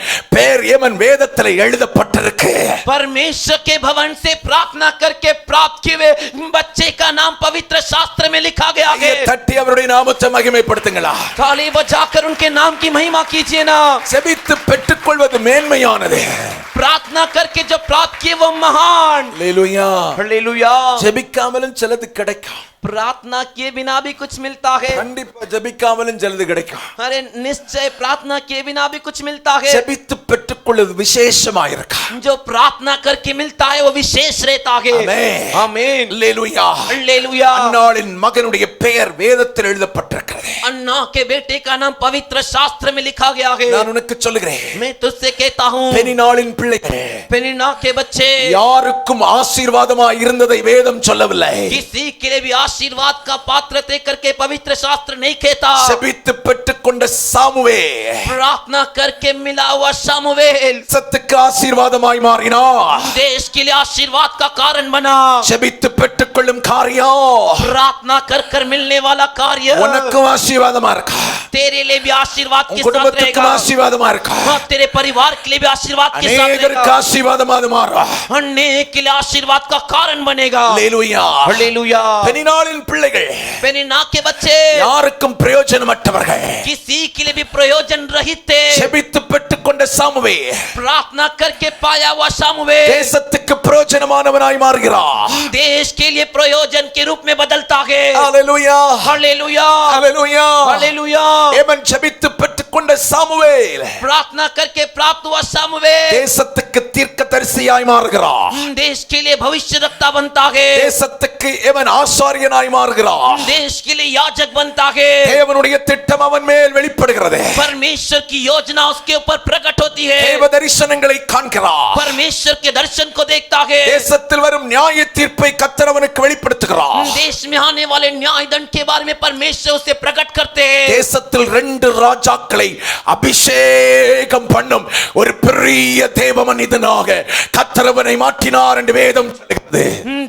ஏமன் வேதத்தில் எழுதப்பட்டிருக்கு परमेश्वर के भवन से प्रार्थना करके प्राप्त किए हुए बच्चे का नाम पवित्र शास्त्र में लिखा गया है தட்டி அவருடைய நாமத்தை மகிமைப்படுத்துங்களா ताली बजाकर उनके नाम की महिमा कीजिए ना ஜெபித்து பெற்றுக்கொள்வது மேன்மையானது प्रार्थना करके जो प्राप्त किए वो महान அல்லேலூயா हालेलुया ஜெபிக்காமலும் சிலது கிடைக்கும் प्रार्थना किए बिना भी कुछ मिलता है கண்டிப்பா ஜெபிக்காமலும் சிலது கிடைக்கும் अरे निश्चय प्रार्थना किए बिना भी कुछ मिलता है ஜெபித்து பெற்றுக்கொள்வது விசேஷமா இருக்கும் जो प्रार्थना करके मिलता है वो विशेष रहता है ஆமென் आमीन அல்லேலூயா हालेलुया அன்னாளின் மகனுடைய பெயர் வேதத்தில் எழுதப்பட்டிருக்கிறது अन्ना के बेटे का नाम पवित्र शास्त्र में लिखा गया है நான் உனக்கு சொல்கிறேன் मैं तुझसे कहता हूँ பெனினாளின் பிள்ளைகள் पेनिना के बच्चे யாருக்கும் ஆசீர்வாதமாய் இருந்ததை வேதம் சொல்லவில்லை किसी के लिए भी आशीर्वाद का पात्र थे करके पवित्र शास्त्र नहीं कहता ஜெபித்து பெற்றுக்கொண்ட சாமுவேல் प्रार्थना करके मिला हुआ शामुवेल தேசத்துக்கு ஆசீர்வாதமாய் மாறினார் देश के लिए आशीर्वाद का कारण बना ஜெபித்து பெற்றுக்கொள்ளும் காரியம் प्रार्थना कर कर मिलने वाला कार्य உனக்கும் ஆசீர்வாதமா இருக்கா तेरे लिए भी आशीर्वाद के உன் साथ குடும்பத்துக்கு रहेगा ஆசீர்வாதமா இருக்கா हाँ, तेरे परिवार के लिए भी आशीर्वाद के साथ அநேகருக்கு रहेगा ஆசீர்வாதமா அது மாறும் अनेक के लिए आशीर्वाद का कारण बनेगा அல்லேலூயா हालेलुया பெனினாளின் பிள்ளைகள் पेनिना के बच्चे யாருக்கும் பிரயோஜனமற்றவர்கள் किसी के लिए भी प्रयोजन रहित थे ஜெபித்து பெற்றுக்கொண்ட சாமுவேல் प्रार्थना करके पाया हुआ शामुवेल தேசத்துக்கு பிரயோஜனமானவனாய் மாறுகிறார் देश के लिए प्रयोजन के रूप में बदलता है அல்லேலூயா हालेलुया அல்லேலூயா हालेलुया ஏமன் ஜெபித்து பெற்றுக்கொண்ட சாமுவேல் प्रार्थना करके प्राप्त हुआ शामुवेल தேசத்துக்கு தீர்க்கதரிசியாய் மாறுகிறார் देश के लिए भविष्यवक्ता बनता है தேசத்துக்கு ஏமன் ஆசாரியனாய் மாறுகிறார் देश के लिए याजक बनता है தேவனுடைய திட்டம் அவன் மேல் வெளிப்படுகிறது परमेश्वर की योजना उसके ऊपर प्रकट होती है தேவ தரிசனங்களை காண்கிறார் परमेश्वर के दर्शन को देखता है தேசத்தில் வரும் நியாய தீர்ப்பை கர்த்தர் அவனுக்கு வெளிப்படுத்துகிறார் देश में आने वाले न्याय दंड के बारे में परमेश्वर उसे प्रकट करते हैं தேசத்தில் 2 ராஜாக்களை அபிஷேகம் பண்ணும் ஒரு பெரிய தேவ மனிதனாக கர்த்தரவனை மாற்றினார் என்று வேதம் சொல்கிறது.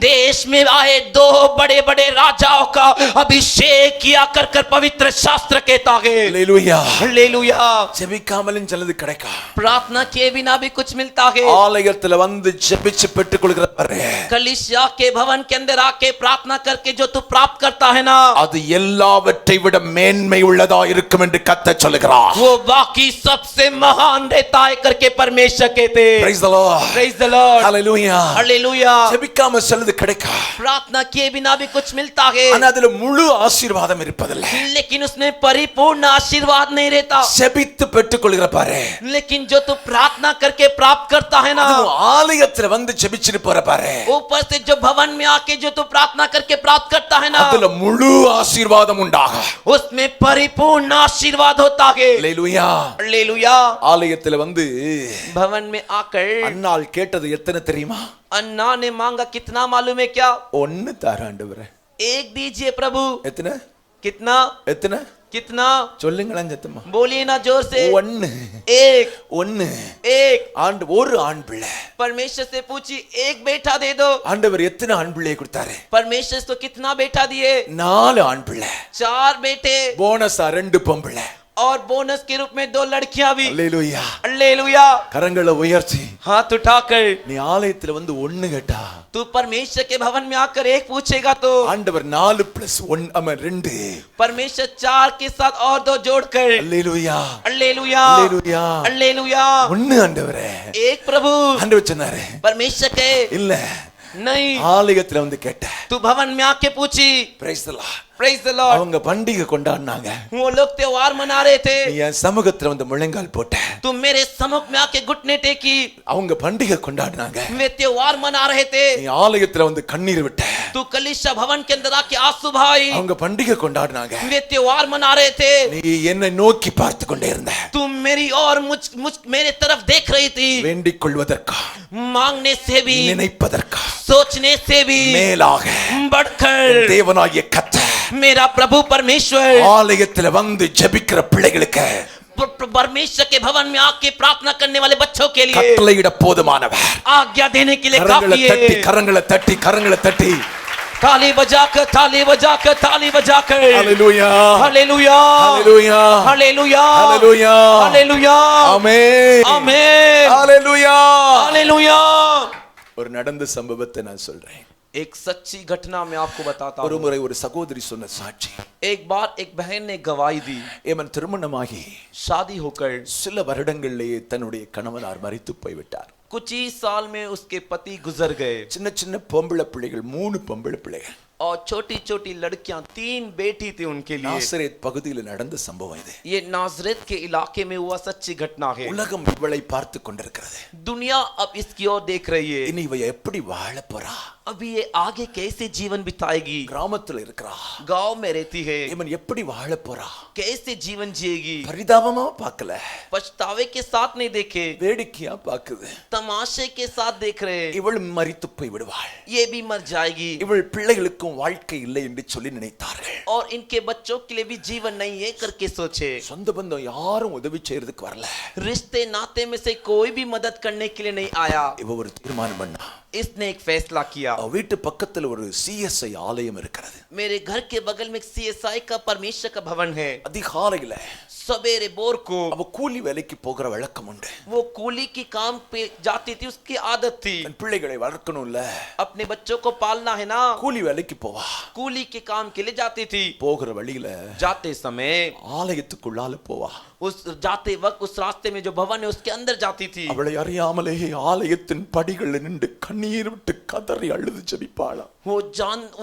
देश में आए दो बड़े बड़े राजाओं का अभिषेक किया कर कर पवित्र शास्त्र कहता है हालेलुया. हालेलुया. ஜெபிக்காமலும் சிலது கிடைக்கும். प्रार्थना किए बिना भी कुछ मिलता है. ஆலயத்துல வந்து ஜெபிச்சு பெற்றுக் கொள்கிறாரு. कलीसिया के भवन के अंदर आके प्रार्थना करके जो तू प्राप्त करता है ना, அது எல்லாவற்றை விட மேன்மை உள்ளதா இருக்கும் என்று கர்த்தர் சொல்கிறார். वो बाकी सबसे महान रहता है करके परमेश्वर कहते. Praise the Lord. Praise the Lord. Hallelujah. Hallelujah. ஜெபிக்காம சிலது கிடைக்கும். प्रार्थना किए बिना भी कुछ मिलता है, ஆனா அதுல முழு ஆசீர்வாதம் இருப்பதில்லை. लेकिन उसमें परिपूर्ण आशीर्वाद नहीं रहता. ஜெபித்து பெற்றுக் கொள்கிற பாரு. लेकिन जो तू प्रार्थना करके प्राप्त करता है ना, அது ஆலயத்துல வந்து ஜெபிச்சிட்டு போற பாரு. ऊपर से जो भवन में आके जो तू प्रार्थना करके प्राप्त करता है ना, அதுல முழு ஆசீர்வாதம் உண்டாகும். उसमें परिपूर्ण आशीर्वाद होता है. ஹalleluya. हालेलुया. ஆலயத்துல வந்து भवन में आकर அன்னாள் கேட்டது எத்தனை தெரியுமா? अन्ना ने मांगा कितना मालूम है क्या? ஒன்னு தார ஆண்டவரே. एक दीजिए प्रभु. எத்தனை? कितना? எத்தனை? कितना? சொல்லுங்களேன் சத்தமா. बोलिए ना जोर से. ஒன்னு. एक. ஒன்னு. एक. ஒரு ஆண் பிள்ளை. परमेश्वर से पूछी एक बेटा दे दो. ஆண்டவர் எத்தனை ஆண் பிள்ளையை கொடுத்தாரு? परमेश्वर तो कितना बेटा दिए? 4 ஆண் பிள்ளை. 4 बेटे போனஸா 2 பொம்பளை. और बोनस के रूप में 2 लड़कियां भी. ஹalleluya. हालेलुया. கரங்களை உயர்த்தி हाथ उठाकर நீ ஆலயத்துல வந்து ஒன்னு கேட்டா तू परमेश्वर के भवन में आकर एक पूछेगा तो ஆண்டவர் 4 + 1 2. परमेश्वर 4 के साथ और 2 जोड़कर. ஹalleluya. हालेलुया. ஹalleluya. हालेलुया. ஒன்னு ஆண்டவரே. एक प्रभु. ஆண்டவர் சொன்னாரு परमेश्वर कहे இல்ல नहीं, ஆலயத்துல வந்து கேட்ட. तू भवन में आके पूछी. Praise the Lord. Praise the Lord. அவங்க பண்டிகை கொண்டாடினாங்க. वो लोग त्योहार मना रहे थे, நீ என் சமூகத்துல வந்து முழங்கால் போட்ட. तुम मेरे सम्मुख में आके घुटने टेकी. அவங்க பண்டிகை கொண்டாடினாங்க. वे त्योहार मना रहे थे, நீ ஆலயத்துல வந்து கண்ணீர் விட்ட. तू कलीसिया भवन के अंदर आके आंसू बहाई. அவங்க பண்டிகை கொண்டாடினாங்க. वे त्योहार मना रहे थे, நீ என்னை நோக்கி பார்த்து கொண்டே இருந்த. तुम मेरी और मुझ मेरे तरफ देख रही थी. வேண்டிக் கொள்வதற்கா मांगने से भी, நினைப்பதற்கா सोचने से भी மேலாக बढ़कर தேவனாகிய கர்த்தர் मेरा प्रभु परमेश्वर ஆலயத்துல வந்து ஜெபிக்கிற பிள்ளைகளுக்கு परमेश्वर के भवन में आके प्रार्थना करने वाले बच्चों के लिए கட்டளையிட போதுமானவர். आज्ञा देने के लिए கரங்களை काफी தட்டி है. கரங்களை தட்டி கரங்களை தட்டி ताली बजाकर ताली बजाकर ताली बजाकर ஹalleluya. हालेलुया. ஹalleluya. हालेलुया. ஹalleluya. हालेलुया. ஆமென். आमेन. ஹalleluya. हालेलुया. ஒரு நடந்த சம்பவத்தை நான் சொல்றேன். एक सच्ची घटना मैं आपको बताता ஒரு हूँ. முறை ஒரு சகோதரி சொன்ன சாட்சி. एक बार एक बहन ने गवाही दी. ஏமன் திருமணமாகி शादी होकर சில வருடங்களிலேயே தன்னுடைய கணவனார் மரித்து போய்விட்டார். कुछ ही साल में उसके पति गुजर गए. சின்ன சின்ன பொம்பளை பிள்ளைகள் 3 பொம்பளை பிள்ளைகள். और छोटी छोटी लड़कियां 3 बेटी थी उनके लिए. நாசரேத் பகுதியில் நடந்த சம்பவம் இது. ये नाजरेत के इलाके में हुआ सच्ची घटना है. உலகம் இவளை பார்த்து கொண்டிருக்கிறது. दुनिया अब इसकी ओर देख रही है. இனி இவ எப்படி வாழ போறா? अभी ये आगे कैसे जीवन बिताएगी? கிராமத்துல இருக்கிறா. गांव में रहती है, இவன் எப்படி வாழ போறா? कैसे जीवन जिएगी? பரிதாபமா பார்க்கல, पछतावे के साथ नहीं देखे, வேடிக்கையா பாக்குது. तमाशे के साथ देख रहे. இவள் மரித்து போய் விடுவாள். ये भी मर जाएगी இவள் பிள்ளைகளுக்கும் வாழ்க்கை இல்லை என்று சொல்லி நினைத்தார்கள். और इनके बच्चों के लिए भी जीवन नहीं है करके सोचे. சொந்த பந்தம் யாரும் உதவி செய்யறதுக்கு வரல. रिश्ते नाते में से कोई भी मदद करने के लिए नहीं आया. இவ ஒரு தீர்மானம் பண்ணா. इसने एक फैसला किया. அவ வீட்டு பக்கத்துல ஒரு சிஎஸ்ஐ ஆலயம் இருக்கிறது. मेरे घर के बगल में CSI का परमेश्वर का भवन है. அதிகாலையில सवेरे बोर को அவ கூலி வேலைக்கு போகிற வழக்கம் உண்டு. वो कूली की काम पे जाती थी, उसकी आदत थी. தன் பிள்ளைகளை வளர்க்கணும்ல, अपने बच्चों को पालना है ना, கூலி வேலைக்கு போவா. कूली के काम के लिए जाती थी. போகிற வழியில जाते समय ஆலயத்துக்குள்ளால போவா. उस जाते वक्त उस रास्ते में जो भवन है उसके अंदर जाती थी. அவளை அறியாமலேயே ஆலயத்தின் படிகளில் நின்று கண்ணீர் விட்டு கதறி அழுது ஜெபிப்பாளாம். वो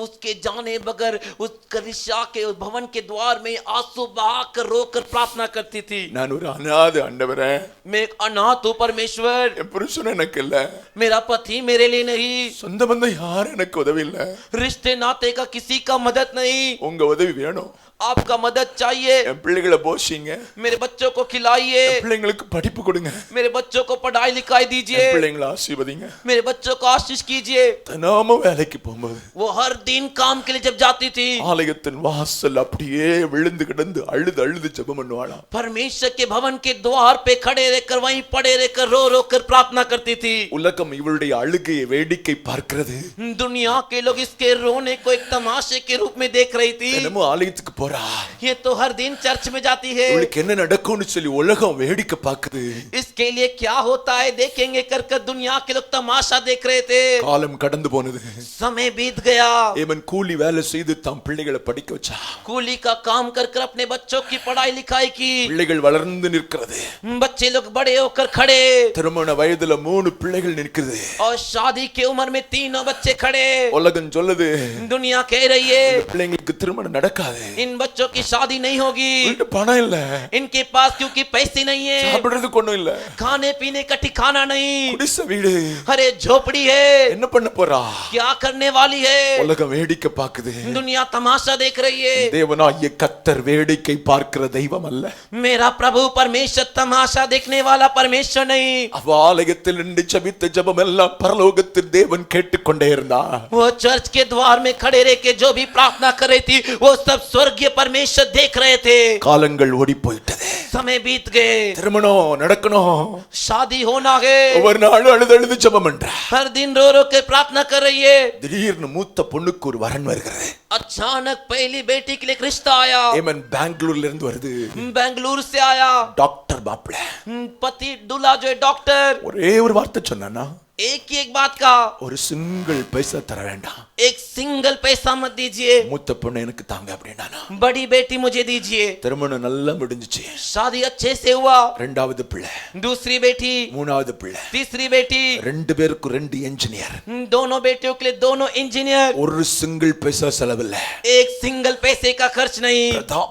उसके जाने बगैर उस कलीसिया के उस भवन के द्वार में आंसू बहाकर रोकर प्रार्थना करती थी. நான் ஒரு அநாதை ஆண்டவரே, मैं एक अनाथ हूं परमेश्वर. என் புருஷன் எனக்கு இல்ல, मेरा पति मेरे लिए नहीं, சொந்த பந்தம் யாரும் எனக்கு உதவி இல்ல, रिश्ते नाते का किसी का मदद नहीं. உங்க உதவி வேணும். आपका मदद चाहिए. என் பிள்ளைகளை போஷிங்க, मेरे बच्चों को खिलाइए. பிள்ளைங்களுக்கு படிப்பு கொடுங்க, मेरे बच्चों को पढ़ाई लिखाई दीजिए. பிள்ளைங்களை ஆசீர்வதிங்க. मेरे बच्चों को आशीष कीजिए। தினமும் வேலைக்கு போகும்போது वो हर दिन काम के लिए जब जाती थी, ஆலயத்தின் வாசல் அப்படியே விழுந்து கிடந்து அழுது அழுது ஜெபம் பண்ணுவாளாம். परमेश्वर के भवन के द्वार पे खड़े रहकर वहीं पड़े रहकर रो रो कर प्रार्थना करती थी। உலகம் இவளுடைய அழுகையை வேடிக்கை பார்க்கிறது. दुनिया के लोग इसके रोने को एक तमाशे के रूप में देख रही थी। தினமும் ஆலயத்துக்கு போறா, ये तो हर दिन चर्च में जाती है, இவளுக்கு என்ன நடக்கும்னு சொல்லி உலகம் வேடிக்கை பார்க்குது. इसके लिए क्या होता है देखेंगे कर कर दुनिया के लोग तमाशा देख रहे थे। காலம் கடந்து போனது. समय बीत गया। ஏமன் கூலி வேலை செய்து தம் பிள்ளைகளை படிக்க வச்சா. कूली का काम कर कर अपने बच्चों की पढ़ाई लिखाई की। பிள்ளைகள் வளர்ந்து நிற்கிறது. बच्चे लोग बड़े होकर खड़े, திருமண வயதுல 3 பிள்ளைகள் நிற்குது. और शादी की उम्र में 3 बच्चे खड़े। உலகம் சொல்லுது, दुनिया कह रही है பிள்ளைங்களுக்கு திருமணம் நடக்காது. इन बच्चों की शादी नहीं होगी, பணம் இல்ல, इनके पास क्योंकि पैसे नहीं है, சாப்பிடுறதுக்கு ஒண்ணும் இல்ல, खाने पीने का ठिकाना नहीं, குடிசை வீடு, अरे झोपड़ी है, என்ன பண்ண போறா? क्या करने वाली है? உலகம் வேடிக்கை பார்க்குது. दुनिया तमाशा देख रही है। தேவனாகிய கர்த்தர் வேடிக்கை பார்க்கிற தெய்வம் அல்ல. मेरा प्रभु परमेश्वर तमाशा देखने वाला परमेश्वर नहीं। அவ ஆலயத்தில் நின்று ஜெபித்த ஜெபம் எல்லாம் பரலோகத்தில் தேவன் கேட்டுக்கொண்டே இருந்தார். वो चर्च के द्वार में खड़े रह के जो भी प्रार्थना कर रही थी वो सब स्वर्गीय परमेश्वर देख रहे थे। காலங்கள் ஓடி போயிட்டது. समय बीत गए, திருமணம் நடக்கணும், शादी होना है, ஒவ்வொரு நாளும் அழுது அழுது ஜெபம் பண்றா. हर दिन रो रो के प्रार्थना कर रही है। திடீர்னு மூத்த பொண்ணுக்கு ஒரு வரன் வருகிறது. अचानक पहली बेटी के लिए एक रिश्ता आया। ஏமன் பெங்களூர்ல இருந்து வருது. बेंगलुरु से आया, டாக்டர் மாப்பிள. पति दूल्हा जो है डॉक्टर। ஒரே ஒரு வார்த்தை சொன்னானா, एक ही एक बात का, ஒரு சிங்கிள் பைசா தர வேண்டாம், एक सिंगल पैसा मत दीजिए, மூத்த பொண்ணு எனக்கு தாங்க அப்படின்னானா. बड़ी बेटी मुझे दीजिए। திருமணம் நல்லா முடிஞ்சுச்சு. शादी अच्छे से हुआ। ரெண்டாவது பிள்ளை, दूसरी बेटी, மூணாவது பிள்ளை, तीसरी बेटी, ரெண்டு பேருக்கு 2 இன்ஜினியர். दोनों बेटियों के लिए दोनों इंजीनियर। ஒரு சிங்கிள் பைசா செலவில்ல. एक सिंगल पैसे का खर्च नहीं,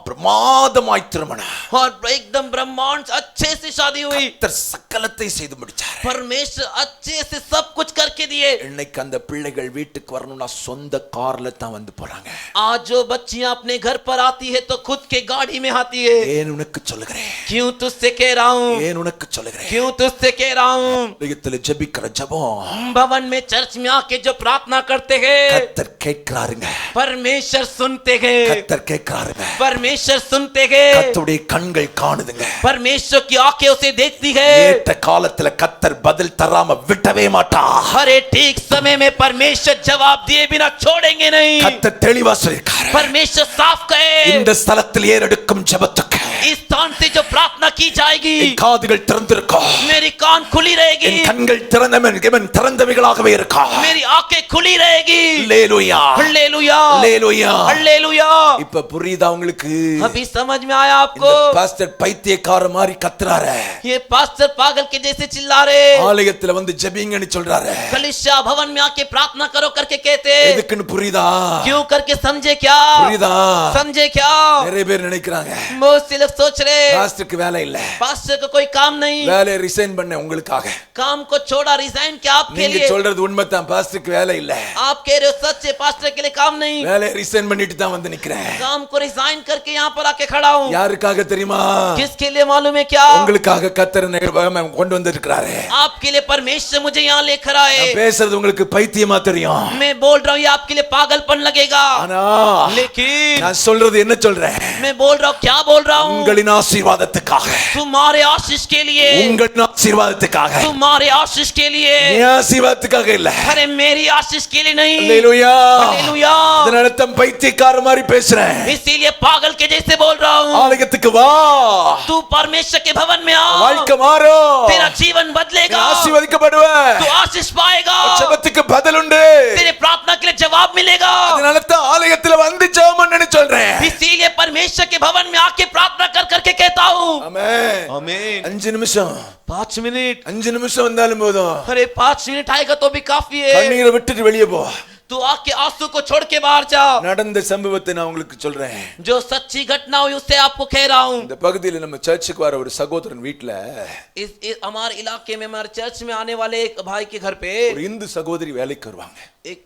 பிரமாதமாய் திருமணம். और एकदम ब्रह्मांड अच्छे से शादी हुई। கர்த்தர் சகலத்தை செய்து முடிச்சார். परमेश्वर अच्छे से सब कुछ करके दिए। இன்னைக்கு அந்த பிள்ளைகள் வீட்டுக்கு வரணும்னா சொந்த கார்ல தான் வந்து போறாங்க. आज जो बच्चियां अपने घर पर आती है तो खुद के गाड़ी में आती है। ஏன் உனக்கு சொல்லுகிறேன், क्यों तुझसे कह रहा हूँ, ஏன் உனக்கு சொல்லுகிறேன், क्यों तुझसे कह रहा हूँ, உலகத்துல ஜெபிக்கிற ஜெபம் भवन में चर्च में आके जो प्रार्थना करते हैं கர்த்தர் கேட்கிறாருங்க. परमेश्वर सुनते हैं, கர்த்தர் கேட்கிறாருங்க. परमेश्वर सुनते हैं, கர்த்தருடைய கண்கள் காணுதுங்க. परमेश्वर की आंखें उसे देखती है। ஏற்ற காலத்துல கர்த்தர் பதில் தராம விட்டவே மாட்டார். अरे ठीक समय में परमेश्वर जवाब दिए बिना छोड़ेंगे नहीं। கர்த்தர் தெளிவா சொல்லிருக்காரு. परमेश्वर साफ कहे, இந்த ஸ்தலத்தில் ஏறெடுக்கும் ஜெபத்துக்கு इस स्थान से जो प्रार्थना की जाएगी என் காதுகள் திறந்திருக்கும், मेरी कान खुली रहेगी, என் கண்கள் திறந்தவைகளாகவே இருக்கும். मेरी आंखें खुली रहेगी। அல்லேலூயா, हालेलुया, அல்லேலூயா. हालेलुया। இப்ப புரியுதா உங்களுக்கு? अभी समझ में आया இந்த आपको? பாஸ்டர் பைத்தியக்கார மாதிரி கத்துறாரு. ये पास्टर पागल के जैसे चिल्ला रहे, ஆலயத்துல வந்து ஜெபிங்கன்னு சொல்றாரு. कलीसिया भवन में आके प्रार्थना करो करके कहते, எதுக்குன்னு புரியுதா? क्यों करके समझे क्या? புரியுதா? समझे क्या? நிறைய பேர் நினைக்கிறாங்க बहुत से लोग सोच रहे பாஸ்டருக்கு வேலை இல்ல, पास्टर को कोई काम नहीं, வேலையை ரிசைன் பண்ண உங்களுக்காக. काम को छोड़ा रिजाइन क्या आपके நீங்க लिए? சொல்றது உண்மைதான், பாஸ்டருக்கு வேலை இல்ல, आप कह रहे हो सच है, पास्टर के लिए काम नहीं, வேலையை ரிசைன் பண்ணிட்டு தான் வந்து நிக்கிறேன். काम को रिजाइन करके यहाँ पर आके खड़ा हूँ। யாருக்காக தெரியுமா? किसके लिए मालूम है क्या? உங்களுக்காக கர்த்தர் கொண்டு வந்திருக்கிறாரு. आपके लिए परमेश्वर मुझे यहाँ लेकर आए। நான் பேசுறது உங்களுக்கு பைத்தியமா தெரியும், मैं बोल रहा हूँ ये आपके लिए पागलपन लगेगा, ஆனா लेकिन நான் சொல்றது என்ன சொல்றேன்? मैं बोल रहा हूँ क्या बोल रहा हूँ? உங்களின் ஆசீர்வாதத்துக்காக, तुम्हारे आशीष के लिए, உங்களின் ஆசீர்வாதத்துக்காக, तुम्हारे आशीष के लिए, என் ஆசீர்வாதத்துக்காக இல்ல. अरे मेरी आशीष के लिए नहीं। அல்லேலூயா. हालेलुया। அதனால தான் பைத்தியக்கார மாதிரி பேசுறேன். इसीलिए पागल के जैसे बोल रहा हूँ। ஆலயத்துக்கு வா, तू परमेश्वर के भवन में आ, வாழ்க்கை மாறும், तेरा जीवन बदलेगा, ஆசீர்வதிக்கப்படுவ, तू आशीष पाएगा, ஜெபத்துக்கு பதில் உண்டு. तेरे प्रार्थना के लिए जवाब मिलेगा। அதனால தான் ஆலயத்துல வந்து ஜெபம் பண்ணு சொல்றேன். इसीलिए परमेश्वर के भवन में आके प्रार्थना कर करके कहता हूँ। ஆமென். आमीन। 5 நிமிஷம், 5 मिनट, 5 நிமிஷம் வந்தாலும் போதும். अरे 5 मिनट आएगा तो भी काफी है। கண்ணீரை விட்டுட்டு வெளியே போ. तू आके आंसू को छोड़ के बाहर जा। நடந்த சம்பவத்தை நான் உங்களுக்கு சொல்றேன். जो सच्ची घटना हुई उससे आपको कह रहा हूँ। இந்த பகுதியில நம்ம சர்ச்சுக்கு வர ஒரு சகோதரன் வீட்ல इस हमारे इलाके में हमारे चर्च में आने वाले एक भाई के घर पे ஒரு இந்து சகோதரி வேலைக்கு வருவாங்க. एक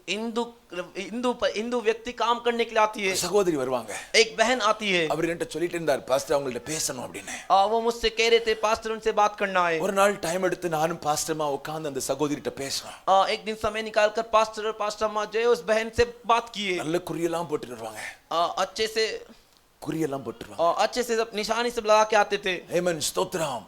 हिंदू व्यक्ति काम करने के लिए आती है। சகோதரி வருவாங்க. एक बहन आती है। அவர் என்கிட்ட சொல்லிட்டு இருந்தார், பாஸ்டர் அவங்கள்ட்ட பேசணும் அப்படின்னு. वो मुझसे कह रहे थे पास्टर उनसे बात करना है। ஒரு நாள் டைம் எடுத்து நானும் பாஸ்டர்மா உட்கார்ந்து அந்த சகோதரிட்ட பேசணும். एक दिन समय निकालकर पास्टर और पास्टर अम्मा जो है उस बहन से बात किए। நல்ல குறியெல்லாம் போட்டுட்டு வருவாங்க. अच्छे से குறியெல்லாம் போட்டுருவாங்க. अच्छे से सब निशानी सब लगा के आते थे। ஆமென் ஸ்தோத்திரம்.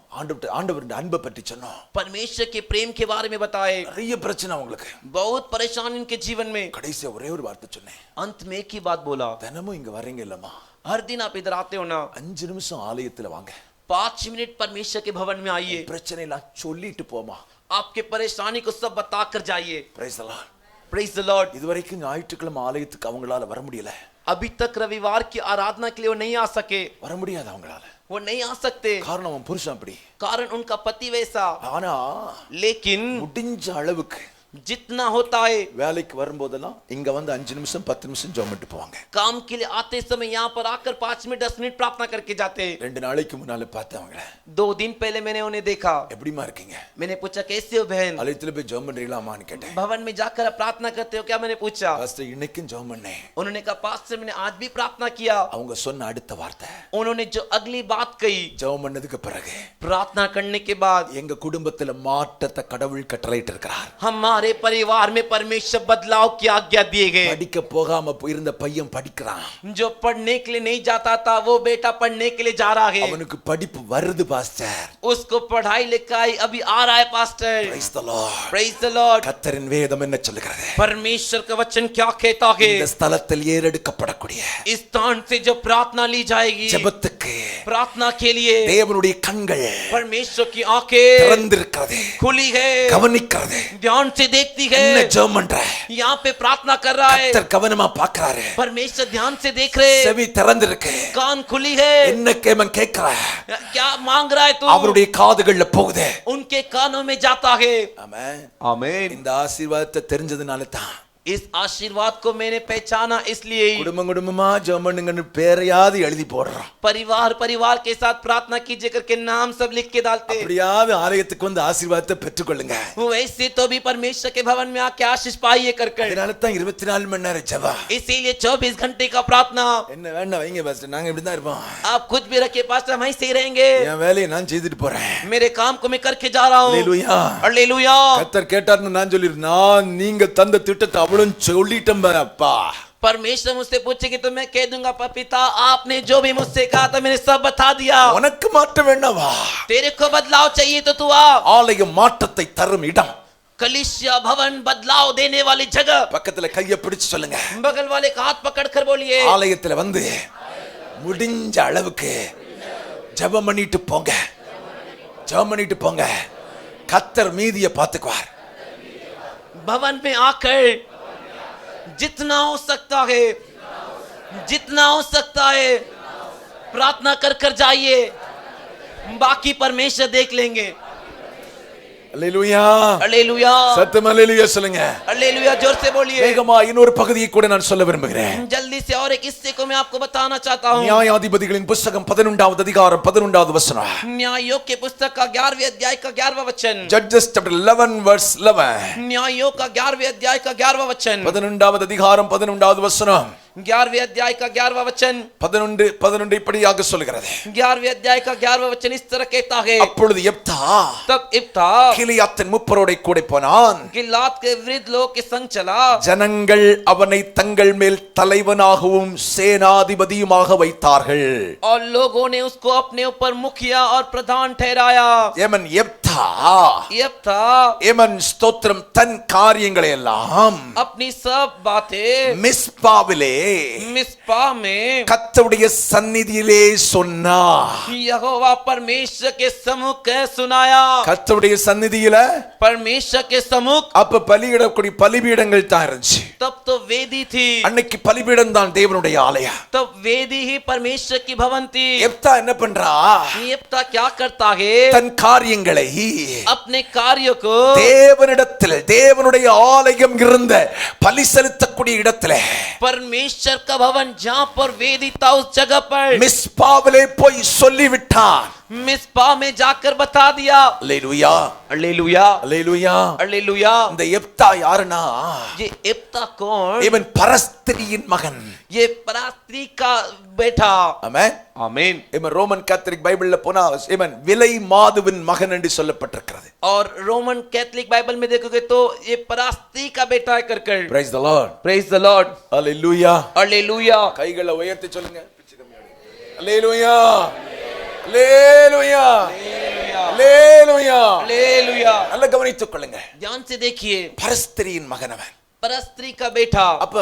ஆண்டவருடைய அன்பை பற்றி சொன்னோம். परमेश्वर के प्रेम के बारे में बताए। நிறைய பிரச்சனை உங்களுக்கு. बहुत परेशानी उनके जीवन में। கடைசியா ஒரே ஒரு வார்த்தை சொன்னேன். अंत में एक ही बात बोला, தினமும் இங்க வரீங்க இல்லம்மா, हर दिन आप इधर आते हो ना, 5 நிமிஷம் ஆலயத்துல வாங்க, 5 मिनट परमेश्वर के भवन में आइए, பிரச்சனை எல்லாம் சொல்லிட்டு போமா, आपके परेशानी को सब बता कर जाइए। Price the Lord. Praise the Lord. இதுவரைக்கும் ஞாயிற்றுக்கிழமை ஆலயத்துக்கு அவங்களால வர முடியல. अभी तक रविवार की आराधना के लिए वो नहीं आ सके। வர முடியாது அவங்களால. वो नहीं आ सकते। காரணம் அவன் புருஷன் அப்படி. कारण उनका पति वैसा। ஆனா लेकिन முடிஞ்ச அளவுக்கு जितना होता है வேலைக்கு வரும்போதெல்லாம் இங்க வந்து 5 நிமிஷம் 10 நிமிஷம் ஜெபம் பண்ணிட்டு போவாங்க. काम के लिए आते समय यहाँ पर आकर 5 मिनट 10 मिनट प्रार्थना करके जाते। 2 நாளைக்கு முன்னால பார்த்தேன் அவங்கள. 2 दिन पहले मैंने उन्हें देखा। எப்படிமா இருக்கீங்க? मैंने पूछा कैसे हो बहन? ஆலயத்துல போய் ஜெபம் பண்றீங்களாமான்னு கேட்டேன். भवन में जाकर आप प्रार्थना करते हो क्या? मैंने पूछा। பாஸ்டர் இன்னைக்கும் ஜெபம் பண்ணேன். उन्होंने कहा पास्टर मैंने आज भी प्रार्थना किया। அவங்க சொன்ன அடுத்த வார்த்தை, उन्होंने जो अगली बात कही, ஜெபம் பண்ணதுக்கு பிறகு प्रार्थना करने के बाद எங்க குடும்பத்துல மாற்றத்தை கடவுள் கட்டளையிட்டு இருக்கிறார். हमारे परिवार में परमेश्वर बदलाव की आज्ञा दिए गए। படிக்க போகாம இருந்த பையன் படிக்கிறான். जो पढ़ने के लिए नहीं जाता था वो बेटा पढ़ने के लिए जा रहा है। அவனுக்கு படிப்பு வருது பாஸ்டர். उसको पढ़ाई लिखाई अभी आ रहा है pastor. Praise the Lord. Praise the Lord। கர்த்தரின் வேதம் என்ன சொல்லுகிறது? परमेश्वर का वचन क्या कहता है? இந்த ஸ்தலத்தில் ஏறெடுக்கப்படக்கூடிய इस स्थान से जो प्रार्थना ली जाएगी, ஜெபத்துக்கு प्रार्थना के लिए தேவனுடைய கண்கள் परमेश्वर की आंखें திறந்திருக்கிறது, खुली है, கவனிக்கிறது. ध्यान से देखती है। என்ன ஜெபம் பண்ற? यहाँ पे प्रार्थना कर रहा है, கர்த்தர் கவனமா பார்க்கறாரு. परमेश्वर ध्यान से देख रहे, செவி திறந்திருக்கு, कान खुली है। என்ன கேமன் கேக்குற? क्या मांग रहा है तू? அவருடைய காதுகள்ல போகுது. उनके कानों में जाता है। ஆமென். आमीन। இந்த ஆசீர்வாதத்தை தெரிஞ்சதுனால தான் इस आशीर्वाद को मैंने पहचाना, इसलिए ही குடும்பம் குடும்பமா ஜெபம் பண்ணுங்கன்னு பேரையாவது எழுதி போடுறோம். परिवार परिवार के साथ प्रार्थना कीजिए करके नाम सब लिख के डालते। அப்படியாவது ஆலயத்துக்கு வந்து ஆசீர்வாதத்தை பெற்றுக்கொள்ளுங்க. वैसे तो भी परमेश्वर के भवन में आके आशीष पाइए कर। அதனால தான் 24 மணி நேரம் ஜெபம். इसीलिए 24 घंटे का प्रार्थना। என்ன வேண்டாம் வைங்க பாஸ்டர், நாங்க இப்படி தான் இருப்போம். आप कुछ भी रखिए पास्टर, हम ऐसे ही रहेंगे। என் வேலையை நான் செய்துட்டு போறேன். मेरे काम को मैं करके जा रहा हूँ। அல்லேலூயா. हालेलुया। கர்த்தர் கேட்டார்னு நான் சொல்லிருந்தேன், நான் நீங்க தந்த திட்டத்தை அவளும் சொல்லிட்டேன் அப்பா. परमेश्वर मुझसे पूछेगी तो मैं कह दूंगा पिता आपने जो भी मुझसे कहा था मैंने सब बता दिया। உனக்கு மாற்றம் வேண்டாவா? तेरे को बदलाव चाहिए तो तू आ। ஆலயம் மாற்றத்தை தரும் இடம். कलीसिया भवन बदलाव देने वाली जगह। பக்கத்துல கையை பிடிச்சு சொல்லுங்க, बगल वाले का हाथ पकड़ कर बोलिए, ஆலயத்துல வந்து முடிஞ்ச அளவுக்கு ஜெபம் பண்ணிட்டு போங்க, ஜெபம் பண்ணிட்டு போங்க. கர்த்தர் மீதியை பார்த்துக்குவார். भवन में आकर जितना हो सकता है, जितना हो सकता है प्रार्थना कर कर जाइए, बाकी परमेश्वर देख लेंगे। அல்லேலூயா. हालेलुया। சத்தம் அல்லேலூயா சொல்லுங்க. हालेलुया जोर से बोलिए। வேகமா இன்னொரு பகுதியை கூட நான் சொல்ல விரும்புகிறேன். जल्दी से और एक हिस्से को मैं आपको बताना चाहता हूँ। நியாயாதிபதிகளின் புத்தகம் 11வது அதிகாரம் 11வது வசனம். न्यायों के पुस्तक का 11वें अध्याय का 11वां वचन। Judges chapter 11 verse 11. न्यायों का 11वें अध्याय का 11वां वचन। 11வது அதிகாரம் 11வது வசனம். 11वें अध्याय का 11वां वचन। 11 இப்படியாக சொல்கிறது. 11वें अध्याय का 11वां वचन इस तरह कहता है, அப்பொழுது யெப்தா तब इप्ता கிலியாத்தின் முப்பரோட கூட போனான். गिलाद के वृद्ध लोग के संग चला। ஜனங்கள் அவனை தங்கள் மேல் தலைவனாகவும் சேனாதிபதியுமாக வைத்தார்கள். और लोगों ने उसको अपने ऊपर मुखिया और प्रधान ठहराया। ஏமன் யெப்தா यिप्तह ஏமன் ஸ்தோத்திரம் தன் காரியங்களை எல்லாம் अपनी सब बातें மிஸ்பாவிலே मिस्पा में கர்த்தருடைய சந்நிதியிலே சொன்னார். यहोवा परमेश्वर के सम्मुख कह सुनाया। கர்த்தருடைய சந்நிதியில परमेश्वर के सम्मुख அப்ப பலியிடக்கூடிய பலிபீடங்கள் தான் இருந்துச்சு. तब तो वेदी थी। அன்னைக்கு பலிபீடம் தான் தேவனுடைய ஆலயம். तब वेदी ही परमेश्वर की भवन थी। யெப்தா என்ன பண்றா? यिप्तह क्या करता है? தன் காரியங்களை अपने कार्य को தேவனிடத்தில் தேவனுடைய ஆலயம் இருந்த பலி செலுத்தக்கூடிய இடத்திலே परमेश्वर का भवन जहाँ पर वेदी था उस जगह पर மிஸ்பாவிலே போய் சொல்லிவிட்டான். मिस्पा में जाकर बता दिया. அல்லேலூயா அல்லேலூயா அல்லேலூயா. அல்லேலூया. இந்த எப்தா யாருன்னா ये एप्ता कौन? இவன் பரஸ்திரியின் மகன். ये परास्त्री का बेटा. ஆமென் आमीन. இவன் ரோமன் கேத்தலிக் பைபிள்ல போனா இவன் விலை மாதுவின் மகன் என்று சொல்லப்பட்டிருக்கிறது. और रोमन कैथोलिक बाइबल में देखोगे तो ये परास्त्री का बेटा है कर. Praise the Lord. Praise the Lord. Hallelujah. Hallelujah. கைகளை உயர்த்தி சொல்லுங்க. Hallelujah. Hallelujah. Hallelujah. Hallelujah. நல்ல கவனித்துக் கொள்ளுங்க. ध्यान से देखिए. பரஸ்திரியின் மகன் அவன். परस्त्री का बेटा. அப்ப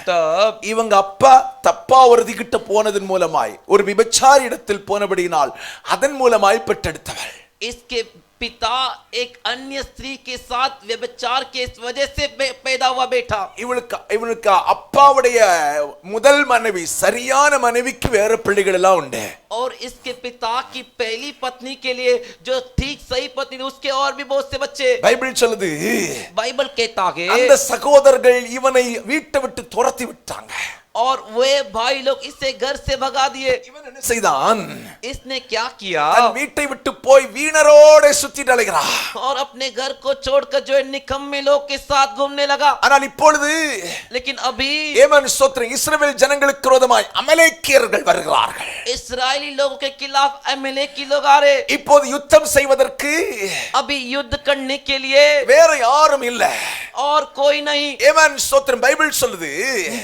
तब இவங்க அப்பா தப்பா ஒரு திகிட்ட போனதன் மூலமாய் ஒரு விபச்சாரி இடத்தில் போனபடியினால் அதன் மூலமாய் பெற்றெடுத்தவள். इसके पिता एक अन्य स्त्री के साथ व्यभिचार के इस वजह से पैदा हुआ बेटा. இவனுக்கு அப்பாவுடைய முதல் மனைவி சரியான மனைவிக்கு வேற பிள்ளைகள் எல்லாம் உண்டு. और इसके पिता की पहली पत्नी के लिए जो ठीक सही पत्नी थी उसके और भी बहुत से बच्चे. பைபிள் சொல்லுது बाइबल कहता है அந்த சகோதரர்கள் இவனை வீட்டை விட்டு துரத்தி விட்டாங்க. और वे भाई लोग इसे घर से भगा दिए. இவன் என்ன செய்தான்? इसने क्या किया? தன் வீட்டை விட்டு போய் வீணரோட சுத்திட்டு அலைகிறான். और अपने घर को छोड़कर जो है निकम्मे लोग के साथ घूमने लगा. ஆனால் இப்பொழுது लेकिन अभी ஏமன் ஸ்தோத்திரம் இஸ்ரவேல் ஜனங்களுக்கு விரோதமாய் அமலேக்கியர்கள் வருகிறார்கள். इस्राएली लोगों के खिलाफ अमलेकी लोग आ रहे. இப்போது யுத்தம் செய்வதற்கு अभी युद्ध करने के लिए வேற யாரும் இல்ல. और कोई नहीं. ஏமன் ஸ்தோத்திரம் பைபிள் சொல்லுது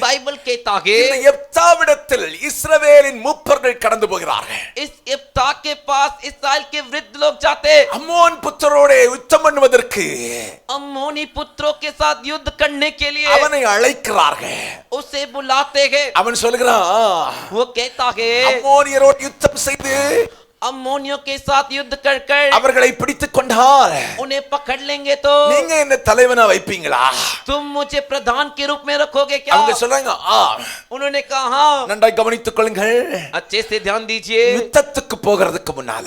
बाइबल कहता है இந்த எப்தாவிடத்தில் இஸ்ரவேலின் மூப்பர்கள் கடந்து போகிறார்கள். इस इफ्ता के पास इस्राएल के वृद्ध लोग जाते. அம்மோன் புத்திரோட யுத்தம் பண்ணுவதற்கு अम्मोनी पुत्रों के साथ युद्ध करने के लिए அவனை அழைக்கிறார்கள். उसे बुलाते हैं. அவன் சொல்கிறான் वो कहता है அம்மோனியரோடு யுத்தம் செய்து अम्मोनियों के साथ युद्ध कर அவர்களை பிடித்துக் கொண்டால் उन्हें पकड़ लेंगे तो நீங்க என்ன தலைவனா வைப்பீங்களா? तुम मुझे प्रधान के रूप में रखोगे क्या? அவங்க சொல்றாங்க उन्होंने कहा हाँ. நன்றாய் கவனித்துக் கொள்ளுங்கள். अच्छे से ध्यान दीजिए. யுத்தத்துக்கு போகிறதுக்கு முன்னால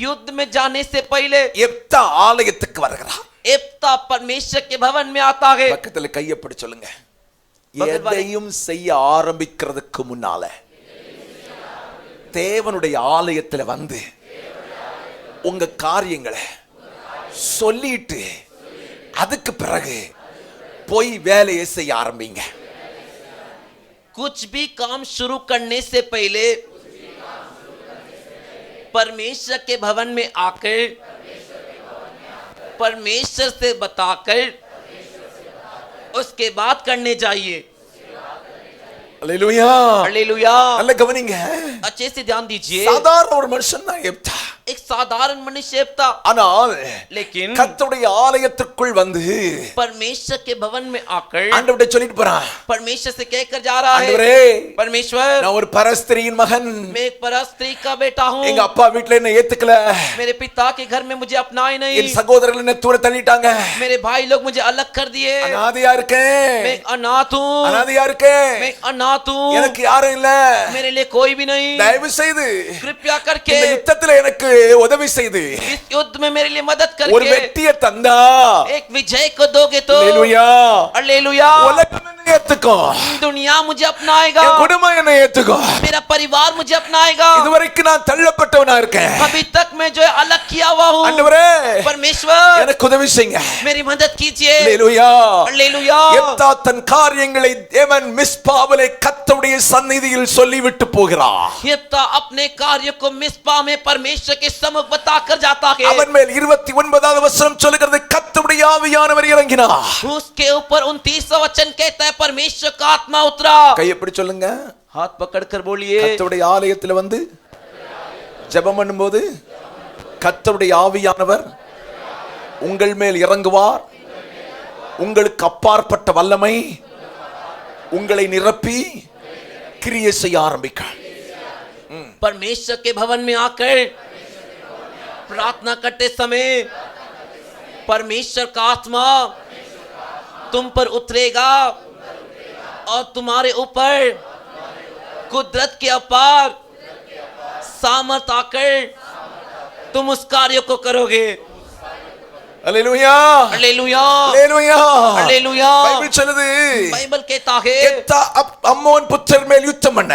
युद्ध में जाने से पहले எப்தா ஆலயத்துக்கு வருகிறான். एप्ता परमेश्वर के भवन में आता है. பக்கத்துல கையப்படி சொல்லுங்க. பக்கத்துல எதையும் செய்ய ஆரம்பிக்கிறதுக்கு முன்னால தேவனுடைய ஆலயத்துல வந்து உங்க காரியங்களை சொல்லிட்டு அதுக்கு பிறகு போய் வேலையை செய்ய ஆரம்பிங்க. कुछ भी काम शुरू करने से पहले परमेश्वर के भवन में आकर परमेश्वर से बताकर उसके बाद करने चाहिए. அல்லேலூயா. हालेलुया. நல்ல கவனிங்க. अच्छे से ध्यान दीजिए. சாதாரண ஒரு மனுஷன் தான் எப்தா. एक साधारण मनुष्य था. ஆனால் लेकिन கர்த்தருடைய ஆலயத்திற்குள் வந்து परमेश्वर के भवन में आकर ஆண்டவரே சொல்லிட்டு போறான். परमेश्वर से कहकर जा रहा है ஆண்டவரே परमेश्वर நான் ஒரு பரஸ்திரியின் மகன். मैं एक परस्त्री का बेटा हूँ. எங்க அப்பா வீட்ல என்ன ஏத்துக்கல. मेरे पिता के घर में मुझे अपनाए नहीं. என் சகோதரர்கள் என்ன தூர தள்ளிட்டாங்க. मेरे भाई लोग मुझे अलग कर दिए. அனாதையா இருக்கேன். मैं अनाथ हूँ. அனாதையா இருக்கேன். मैं अनाथ हूँ. எனக்கு யாரும் இல்ல. मेरे लिए कोई भी नहीं. தயவு செய்து कृपया करके இந்த யுத்தத்துல எனக்கு உதவி செய்து इस युद्ध में मेरे लिए मदद ஒரு करके வெற்றியை தந்தா एक विजय को दोगे तो அல்லேலூயா. हालेलुया. உலகம் என்னை ஏத்துக்கும். दुनिया मुझे अपनाएगा. என் குடும்பம் என்னை ஏத்துக்கும். मेरा परिवार मुझे अपनाएगा. இதுவரைக்கும் நான் தள்ளப்பட்டவனா இருக்கேன். अभी तक मैं जो है अलग किया हुआ हूँ. ஆண்டவரே परमेश्वर எனக்கு உதவி செய்யுங்க. मेरी मदद कीजिए. அல்லேலூயா. हालेलुया. எப்தா தன் காரியங்களை தேவன் மிஸ்பாவிலே கர்த்தருடைய சந்நிதியில் சொல்லிவிட்டு போகிறார். यिप्ता अपने कार्य को मिस्पा में परमेश्वर के सम्मुख बताकर जाता है. அவன் மேல் 29வது வசனம் சொல்லுகிறது கர்த்தருடைய ஆவியானவர் இறங்கினார். उसके ऊपर 29वां वचन कहता है परमेश्वर का आत्मा उतरा. கை எப்படி சொல்லுங்க? हाथ पकड़कर बोलिए. கர்த்தருடைய ஆலயத்துல வந்து ஜெபம் பண்ணும்போது கர்த்தருடைய ஆவியானவர் உங்கள் மேல் இறங்குவார். உங்களுக்கு அப்பாற்பட்ட வல்லமை உங்களை நிரப்பி கிரியை செய்ய ஆரம்பிக்கும். परमेश्वर के भवन में आकर प्रार्थना करते समय परमेश्वर का आत्मा तुम पर उतरेगा और तुम्हारे ऊपर कुदरत के अपार सामर्थ आकर तुम उस कार्य को करोगे. அல்லேலூயா हालेलुया அல்லேலூயா हालेलुया பைபிள் சொல்லுது बाइबल कहता है எப்தா அம்மோன் புத்திரர் மேல் யுத்தம் பண்ண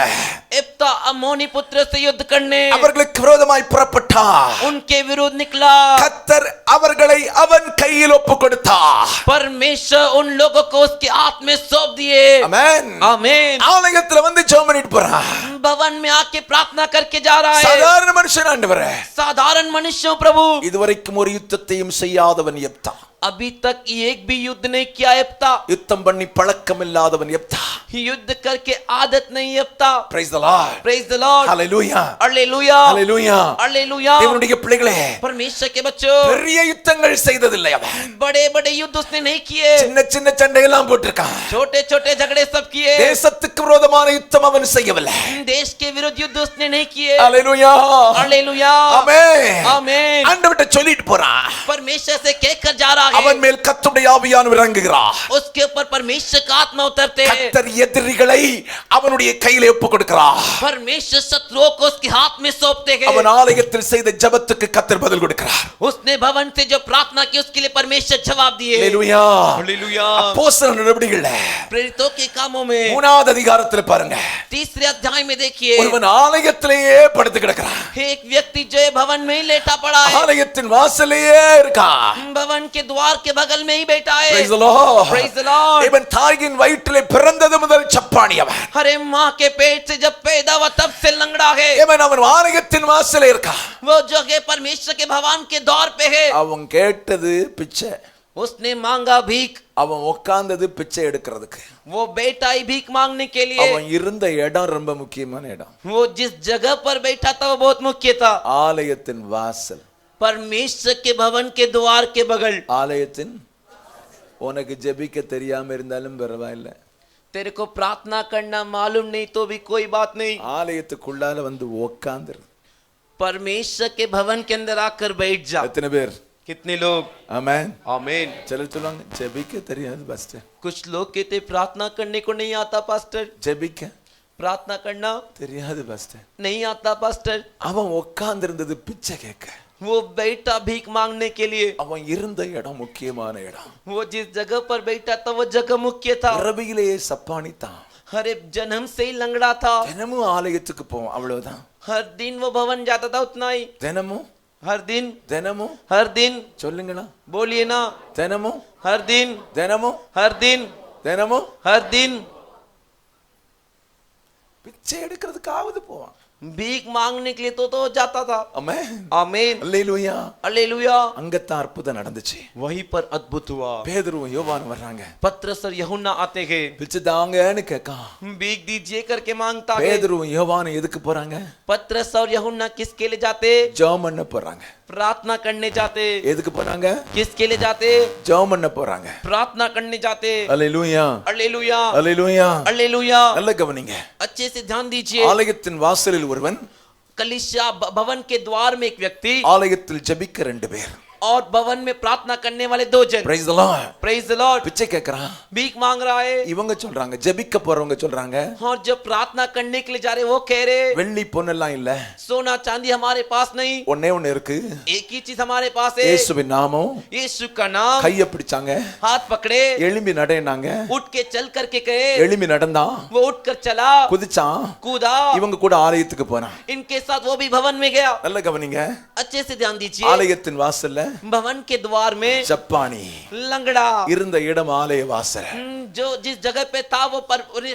एप्ता अम्मोनी पुत्र से युद्ध करने அவர்களுக்கு விரோதமாய் புறப்பட்டார் उनके विरुद्ध निकला கர்த்தர் அவர்களை அவன் கையில் ஒப்புக் கொடுத்தார் परमेश्वर उन लोगों को उसके हाथ में सौंप दिए ஆமென் आमीन ஆலயத்துல வந்து ஜெபம் பண்ணிட்டு போறான் भवन में आके प्रार्थना करके जा रहा है சாதாரண மனுஷன் ஆண்டவரே साधारण मनुष्यों प्रभु இதுவரைக்கும் ஒரு யுத்தத்தையும் செய்யாதவன் எப்தா अभी तक एक भी युद्ध नहीं किया एप्ता யுத்தம் பண்ணி பழக்கம் இல்லாதவன் எப்தா युद्ध करके आदत नहीं एप्ता praise the lord praise the Lord hallelujah hallelujah hallelujah hallelujah தேவனுடைய பிள்ளைகளே परमेश्वर के बच्चों பெரிய யுத்தங்கள் செய்ததில்லை அவன் बड़े बड़े युद्ध उसने नहीं किए சின்ன சின்ன சண்டையெல்லாம் போட்டிருக்கான் छोटे छोटे झगड़े सब किए தேசத்துக்கு விரோதமான யுத்தம் அவன் செய்யவில்லை देश के विरुद्ध युद्ध उसने नहीं किए hallelujah हालेलुया ஆமென் आमीन ஆண்டவர்ட்ட சொல்லிட்டு போறான் परमेश्वर से कहकर जा रहा है அவன் மேல் கர்த்தருடைய ஆவியானவர் இறங்குகிறார் उसके ऊपर परमेश्वर का आत्मा उतरते हैं கர்த்தர் எதிரிகளை அவனுடைய கையிலே ஒப்புக் கொடுக்கிறார் परमेश्वर शत्रुओं को उसके हाथ में सौंपते हैं அவன் ஆலயத்தில் செய்த ஜெபத்துக்கு கர்த்தர் பதில் கொடுக்கிறார் उसने भवन से जो प्रार्थना की उसके लिए परमेश्वर जवाब दिए ஹalleluya हालेलुया அப்போஸ்தலர் நடவடிக்கைகள்ல प्रेरितों के कामों में 3வது அதிகாரத்தில் பாருங்க तीसरे अध्याय में देखिए ஒருவன் ஆலயத்திலேயே படுத்து கிடக்கிறான் एक व्यक्ति जो है भवन में ही लेटा पड़ा है ஆலயத்தின் வாசலையே இருக்கான் भवन के द्वार के बगल में ही बैठा है praise the lord praise the Lord இவன் தாயின் வயிற்றிலே பிறந்தது முதல் சப்பானி அவன் अरे मां के पेट से जब पैदा हुआ तब से लंगड़ा है இவன் அவன் ஆலயத்தின் வாசலே இருக்கான் वो जगह परमेश्वर के भवन के द्वार पे है அவன் கேட்டது பிச்சை उसने मांगा भीख அவன் உட்கார்ந்தது பிச்சை எடுக்கிறதுக்கு वो बैठा ही भीख मांगने के लिए அவன் இருந்த இடம் ரொம்ப முக்கியமான இடம் वो जिस जगह पर बैठा था वो बहुत मुख्य था ஆலயத்தின் வாசல் परमेश्वर के भवन के द्वार के बगल ஆலயத்தின் உனக்கு ஜெபிக்க தெரியாம இருந்தாலும் பரவாயில்லை तेरे को प्रार्थना करना मालूम नहीं तो भी कोई बात नहीं ஆலயத்துக்குள்ளால வந்து உட்கார்ந்துரு परमेश्वर के भवन के अंदर आकर बैठ जा எத்தனை பேர் कितने लोग ஆமென் आमीन சிலர் சொல்லுவாங்க ஜெபிக்க தெரியாது பாஸ்டர் कुछ लोग कहते प्रार्थना करने को नहीं आता पास्टर ஜெபிக்க प्रार्थना करना தெரியாது பாஸ்டர் नहीं आता पास्टर அவன் உட்கார்ந்திருந்தது பிச்சை கேட்க वो बैठा भीख मांगने के लिए அவன் இருந்த இடம் முக்கியமான இடம் वो जिस जगह पर बैठा था वो जगह मुख्य था பிறவியிலேயே சப்பானி தான் अरे जन्म से ही लंगड़ा था தினமும் ஆலயத்துக்கு போவோம் அவ்வளவுதான் हर दिन वो भवन जाता था उतना ही தினமும் हर दिन சொல்லுங்களா बोलिए ना தினமும் हर दिन தினமும் பிச்சை எடுக்கிறதுக்காவது போவான் भीख मांगने के लिए तो जाता था ஆமென் आमीन அல்லேலூயா हालेलुया அங்கத்தான் அற்புதம் நடந்துச்சு वहीं पर अद्भुत हुआ பேதுருவும் யோவானும் வர்றாங்க पत्रस और यूहन्ना आते हैं பிச்சை தாங்கன்னு கேட்கான் भीख दीजिए करके मांगता है பேதுருவும் யோவானும் எதுக்கு போறாங்க पत्रस और यूहन्ना किसके लिए जाते ஜெபம் பண்ண போறாங்க प्रार्थना करने जाते எதுக்கு போறாங்க किसके लिए जाते ஜெபம் பண்ண போறாங்க प्रार्थना करने जाते அல்லேலூயா हालेलुया அல்லேலூயா हालेलुया நல்ல கவனிங்க अच्छे से ध्यान दीजिए ஆலயத்தின் வாசலில் ஒருவன் कलीसिया भवन के द्वार में एक व्यक्ति ஆலயத்தில் ஜெபிக்க 2 பேர் और भवन में प्रार्थना करने वाले 2 जन praise the lord praise the Lord பிச்சை கேக்குறான் भीख मांग रहा है இவங்க சொல்றாங்க ஜெபிக்க போறவங்க சொல்றாங்க और जो प्रार्थना करने के लिए जा रहे वो कह रहे வெள்ளி பொன்னெல்லாம் இல்ல सोना चांदी हमारे पास नहीं ஒண்ணே ஒண்ணு இருக்கு एक ही चीज हमारे पास है இயேசுவின் நாமம் यीशु का नाम கைய பிடிச்சாங்க हाथ पकड़े எழும்பி நடேனாங்க उठ के चल करके कहे எழும்பி நடந்தான் वो उठकर चला குதிச்சான் कूदा இவங்க கூட ஆலயத்துக்கு போனான் इनके साथ वो भी भवन में गया நல்ல கவனிங்க अच्छे से ध्यान दीजिए ஆலயத்தின் வாசல்ல भवन के द्वार में ஜப்பானி लंगड़ा இருந்த இடம் ஆலய வாசல் जो जिस जगह पे था वो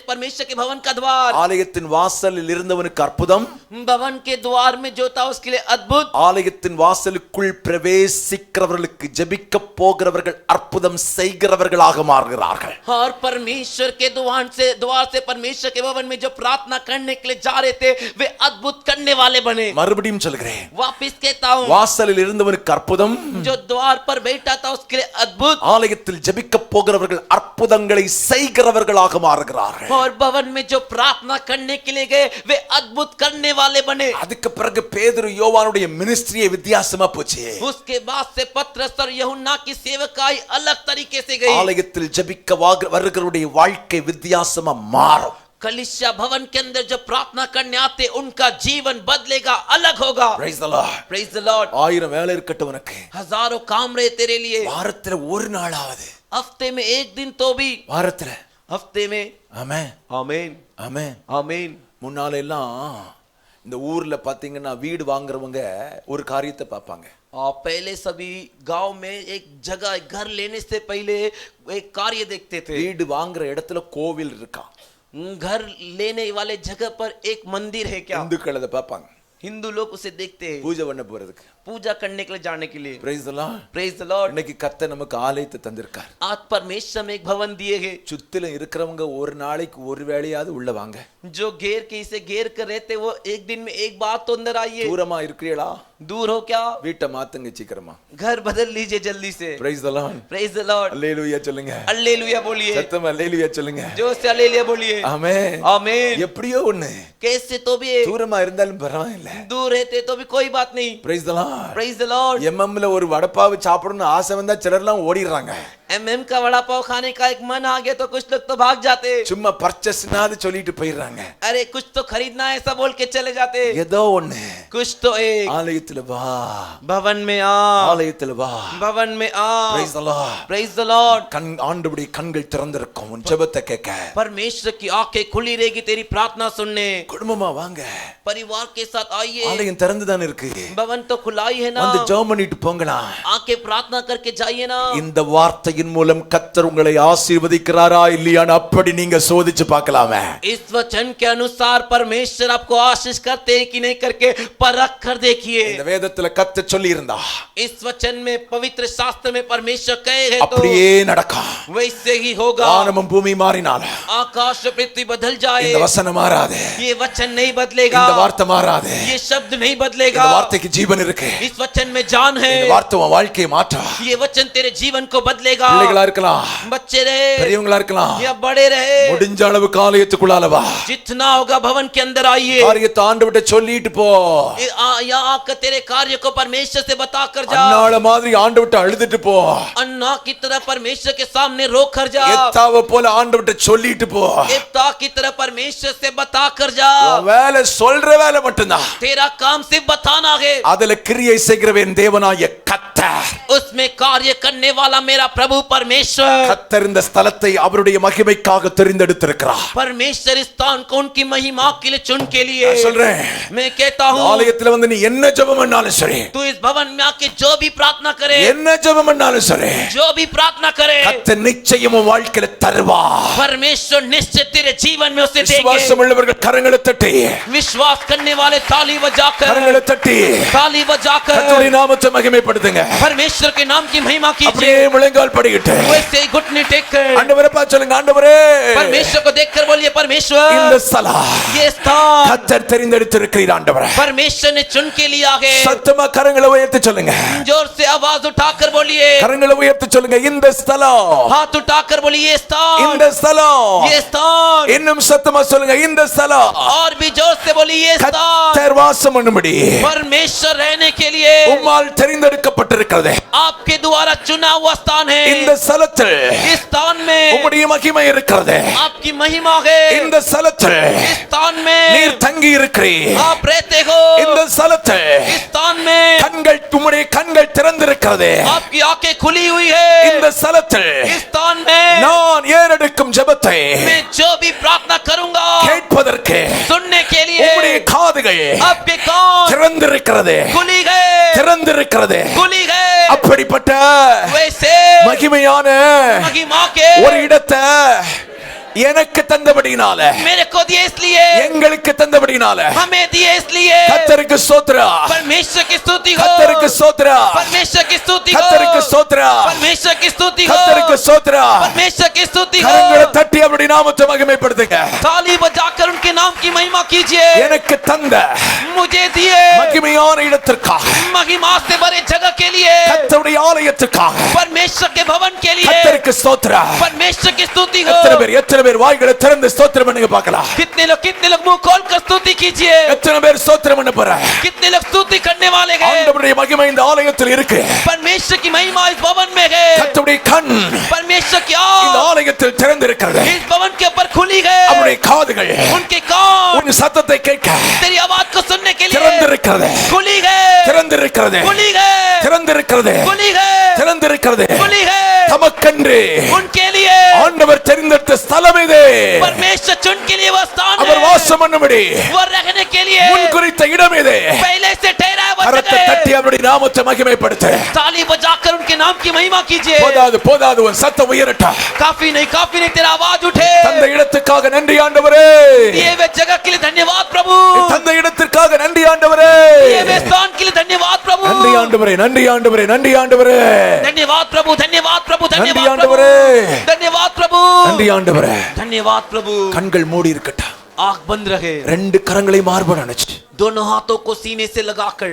परमेश्वर के भवन का द्वार ஆலயத்தின் வாசலில் இருந்தவனுக்கு அற்புதம் भवन के द्वार में जो था उसके लिए अद्भुत ஆலயத்தின் வாசலுக்குள் பிரவேசிக்கிறவர்களுக்கு ஜெபிக்க போகிறவர்கள் அற்புதம் செய்கிறவர்களாக மாறுகிறார்கள் और परमेश्वर के द्वार से परमेश्वर के भवन में जो प्रार्थना करने के लिए जा रहे थे वे अद्भुत करने वाले बने மறுபடியும் சொல்கிறேன் वापिस कहता हूँ வாசலில் இருந்தவனுக்கு அற்புதம் जो द्वार पर बैठा था उसके लिए अद्भुत ஆலயத்தில் ஜெபிக்க போகிறவர்கள் அற்புதங்களை செய்கிறவர்களாக மாறுகிறார்கள் और भवन में जो प्रार्थना करने के लिए गए वे अद्भुत करने वाले बने அதுக்கு பிறகு பேதுரு யோவானுடைய மினிஸ்ட்ரியே வித்தியாசமா போச்சு उसके बाद से पत्रस और यूहन्ना की सेवकाई अलग तरीके से गई ஆலயத்தில் ஜெபிக்க வருகிறவருடைய வாழ்க்கை வித்தியாசமா மாறும் कलीसिया भवन के अंदर जो प्रार्थना करने आते उनका जीवन बदलेगा, अलग होगा। Praise the Lord. Praise the Lord. 1000 வேலை இருக்கட்டும் உனக்கு, हजारों काम रहे तेरे लिए, வாரத்துல ஒரு நாளாவது, हफ्ते में एक दिन तो भी, வாரத்துல, हफ्ते में। ஆமென் आमीन ஆமென். आमीन। முன்னால எல்லாம் இந்த ஊர்ல பாத்தீங்கன்னா வீடு வாங்குறவங்க ஒரு காரியத்தை பார்ப்பாங்க. और पहले सभी गांव में एक जगह, एक घर लेने से पहले एक कार्य देखते थे। வீடு வாங்குற இடத்துல கோவில் இருக்கா, घर लेने वाले जगह पर एक मंदिर है क्या? இந்துக்கள் அதை பார்ப்பாங்க, हिंदू लोग उसे देखते हैं பூஜை பண்ண போறதுக்கு, पूजा करने के लिए, जाने के लिए। Praise the Lord. Praise the Lord. இன்னைக்கு கர்த்தர் நமக்கு ஆலயத்தை தந்திருக்கார். आज परमेश्वर में एक भवन दिए हैं। சுத்தில இருக்கிறவங்க ஒரு நாளைக்கு ஒரு வேளையாவது உள்ள வாங்க. जो घेर के इसे घेर कर रहते वो एक दिन में एक बार तो अंदर आइए। தூரமா இருக்கிறீங்களா? दूर हो क्या? வீட்டை மாத்துங்க சீக்கிரமா. घर बदल लीजिए जल्दी से। Praise the Lord. Praise the Lord. அல்லேலூயா சொல்லுங்க. हालेलुया बोलिए। சத்தமா அல்லேலூயா சொல்லுங்க. जोर से हालेलुया बोलिए। ஆமென். आमीन। எப்படியோ ஒண்ணு, कैसे तो भी, தூரமா இருந்தாலும் பரவாயில்லை. दूर रहते तो भी कोई बात नहीं। Praise the Lord. Praise the Lord. எம்எம்ல ஒரு வடப்பாவு சாப்பிடணும்னு ஆசை வந்தா சிலர்லாம் ஓடிடுறாங்க. एमएम का वड़ा पाव खाने का एक मन आ गया तो कुछ लोग तो भाग जाते। சும்மா பர்ச்சேஸ்னாது சொல்லிட்டு போயிடுறாங்க. अरे कुछ तो खरीदना है ऐसा बोल के चले जाते। ஏதோ ஒண்ணு, कुछ तो एक, ஆலயத்துல வா, भवन में आ, ஆலயத்துல வா. भवन में आ। Praise the Lord. Praise the Lord. கண் ஆண்டவருடைய கண்கள் திறந்திருக்கும் உன் ஜெபத்தை கேட்க. परमेश्वर की आंखें खुली रहेगी तेरी प्रार्थना सुनने। குடும்பமா வாங்க, परिवार के साथ आइए। ஆலயம் திறந்து தான் இருக்கு, भवन तो खुला ही है ना, வந்து ஜெபம் பண்ணிட்டு போங்கடா. आके प्रार्थना करके जाइए ना। இந்த வார்த்தையின் மூலம் கர்த்தர் உங்களை ஆசீர்வதிக்கிறாரா இல்லையான்னு அப்படி நீங்க சோதிச்சு பார்க்கலாமே. इस वचन के अनुसार परमेश्वर आपको आशीष करते हैं कि नहीं करके परख कर देखिए। இந்த வேதத்துல கர்த்தர் சொல்லி இருந்தா, इस वचन में, पवित्र शास्त्र में परमेश्वर कहे हैं तो அப்படியே நடக்கும். वैसे ही होगा। வானமும் பூமி மாறினால आकाश और पृथ्वी बदल जाए, இந்த வசனம் மாறாது, ये वचन नहीं बदलेगा। இந்த வார்த்தை மாறாது, ये शब्द नहीं இந்த बदलेगा। வார்த்தைக்கு ஜீவன் இருக்கு. इस वचन में जान है। இந்த வார்த்தை உன் வாழ்க்கையை மாற்றும். ये वचन तेरे जीवन को बदलेगा। பிள்ளைகளா இருக்கலாம், बच्चे रहे பெரியவங்களா இருக்கலாம், या बड़े रहे, முடிஞ்ச அளவு ஆலயத்துக்குள்ளால வா. जितना होगा भवन के अंदर आइए। காரியத்தை ஆண்டவர்ட்ட சொல்லிட்டு போ. या आकर तेरे कार्य को परमेश्वर से बता कर जा। அன்னாள மாதிரி ஆண்டவர்ட்ட அழுதுட்டு போ. अन्ना की तरह परमेश्वर के सामने रो कर जा। எத்தாவ போல ஆண்டவர்ட்ட சொல்லிட்டு போ. एप्ता की तरह परमेश्वर से बता कर जा। உன் வேலை சொல்ற வேலை மட்டும்தான். तेरा काम सिर्फ बताना है। அதுல கிரியை செய்கிறவன் தேவனாகிய கர்த்தர். उसमें कार्य करने वाला मेरा प्रभु परमेश्वर। கர்த்தர் இந்த ஸ்தலத்தை அவருடைய மகிமைக்காக தெரிந்தெடுத்திருக்கிறார். परमेश्वर इस स्थान को उनकी महिमा के लिए चुन के लिए। நான் சொல்றேன், मैं कहता हूँ ஆலயத்துல வந்து நீ என்ன ஜெபம் பண்ணாலும் சரி, तू इस भवन में आके जो भी प्रार्थना करे, என்ன ஜெபம் பண்ணாலும் சரி, जो भी प्रार्थना करे, கர்த்தர் நிச்சயம் உன் வாழ்க்கையில தருவார். परमेश्वर निश्चित तेरे जीवन में उसे देंगे। விசுவாசம் உள்ளவர்கள் கரங்களை தட்டி, विश्वास करने वाले ताली बजाकर, கரங்களை தட்டி ताली बजाकर கர்த்தருடைய நாமத்தை மகிமைப்படுத்துங்க. परमेश्वर के नाम की महिमा அப்படியே कीजिए। முழங்கால் படிக்கிட்டு वैसे ही घुटने टेक कर ஆண்டவரே பா சொல்லுங்க, ஆண்டவரே परमेश्वर को देखकर बोलिए, இந்த परमेश्वर ஸ்தலம் ये स्थान கர்த்தர் தெரிந்தெடுத்திருக்கிறீர் ஆண்டவரே. परमेश्वर ने चुन के लिया है। சத்தமா கரங்களை உயர்த்தி சொல்லுங்க, जोर से आवाज उठाकर बोलिए, கரங்களை உயர்த்தி சொல்லுங்க, இந்த ஸ்தலம், हाथ उठाकर बोलिए ये स्थान, இந்த ஸ்தலம், ये स्थान, இன்னும் சத்தமா சொல்லுங்க, இந்த ஸ்தலம் और भी जोर से बोलिए ये स्थान கர்த்தர் வாசம் பண்ணும்படி परमेश्वर रहने के लिए உம்மால் தெரிந்தெடுக்கப்பட்டிருக்கிறது. आपके द्वारा चुना हुआ स्थान है। இந்த ஸ்தலத்தில் इस स्थान में உம்முடைய மகிமை இருக்கிறது. आपकी महिमा है। இந்த ஸ்தலத்தில் इस स्थान में நீர் தங்கி இருக்கிறீர். आप रहते हो। இந்த ஸ்தலத்தில் इस स्थान में கண்கள், உம்முடைய கண்கள் திறந்திருக்கிறது. आपकी आंखें खुली हुई है। இந்த ஸ்தலத்தில் इस स्थान में நான் ஏறெடுக்கும் ஜெபத்தை मैं जो भी प्रार्थना करूंगा கேட்பதற்கு सुनने के உம்முடைய लिए காதுகள் आपके कान திறந்திருக்கிறது, खुली गए, திறந்திருக்கிறது. खुली गए। அப்படிப்பட்ட वैसे மகிமையான महिमा के ஒரு இடத்தை எனக்கு தந்தபடினால, मेरे को दिए इसलिए, எங்களுக்கு தந்தபடினால हमें दिए इसलिए கர்த்தருக்கு ஸ்தோத்திரம், परमेश्वर की स्तुति हो, கர்த்தருக்கு ஸ்தோத்திரம், परमेश्वर की स्तुति हो, கர்த்தருக்கு ஸ்தோத்திரம், परमेश्वर की स्तुति हो, கர்த்தருக்கு ஸ்தோத்திரம். परमेश्वर की स्तुति हो। கரங்களை தட்டி அவருடைய நாமத்தை மகிமைப்படுத்துங்க. ताली बजाकर उनके नाम की महिमा कीजिए। எனக்கு தந்த मुझे दिए மகிமையான இடத்திற்காக, महिमा से भरे जगह के लिए, கர்த்தருடைய ஆலயத்துக்காக परमेश्वर के भवन के लिए கர்த்தருக்கு ஸ்தோத்திரம். परमेश्वर की स्तुति हो। எத்தனை பேர் பேர் வாய்களை திறந்து ஸ்தோத்திரம் பண்ணுங்க பார்க்கலாம். कितने लोग मुंह खोलकर स्तुति कीजिए. எத்தனை பேர் ஸ்தோத்திரம் பண்ண போறாங்க? कितने लोग स्तुति करने वाले हैं? ஆண்டவருடைய மகிமை இந்த ஆலயத்தில் இருக்கு. परमेश्वर की महिमा इस भवन में है. கர்த்தருடைய கண் परमेश्वर की இந்த आँख ஆலயத்தில் திறந்திருக்கிறது. इस भवन के ऊपर खुली है. அவருடைய காதுகள் उनके कान உன் சத்தத்தை கேட்க तेरी आवाज को सुनने के लिए திறந்திருக்கிறது. खुली है. திறந்திருக்கிறது. खुली है. திறந்திருக்கிறது. खुली है. திறந்திருக்கிறது. खुली है. தமக்கென்று उनके लिए ஆண்டவர் தெரிந்தெடுத்த ஸ்தலம் இது. परमेश्वर चुन के लिए वो स्थान அவர் है. வாசம் பண்ணும்படி वो रहने के लिए முன் குறித்த இடம் இது. पहले से ठहरा है वो கரத்தை जगह. தட்டி அவருடைய நாமத்தை மகிமைப்படுத்து. ताली बजाकर उनके नाम की महिमा कीजिए. போதாது உன் சத்தம் உயரட்டா. काफी नहीं तेरा आवाज उठे. தந்த இடத்துக்காக நன்றி ஆண்டவரே. ये वे जगह के लिए धन्यवाद प्रभु. தந்த இடத்திற்காக நன்றி ஆண்டவரே. ये वे स्थान के लिए धन्यवाद प्रभु. நன்றி ஆண்டவரே. நன்றி ஆண்டவரே. நன்றி ஆண்டவரே. धन्यवाद प्रभु. धन्यवाद प्रभु. நன்றி धन्यवाद प्रभु. ஆண்டவரே. धन्यवाद प्रभु. நன்றி ஆண்டவரே. धन्यवाद प्रभु. கண்கள் மூடி இருக்கட்டும். आंख बंद रहे. ரெண்டு கரங்களை மார்போடு அணைச்சு दोनों हाथों को सीने से लगाकर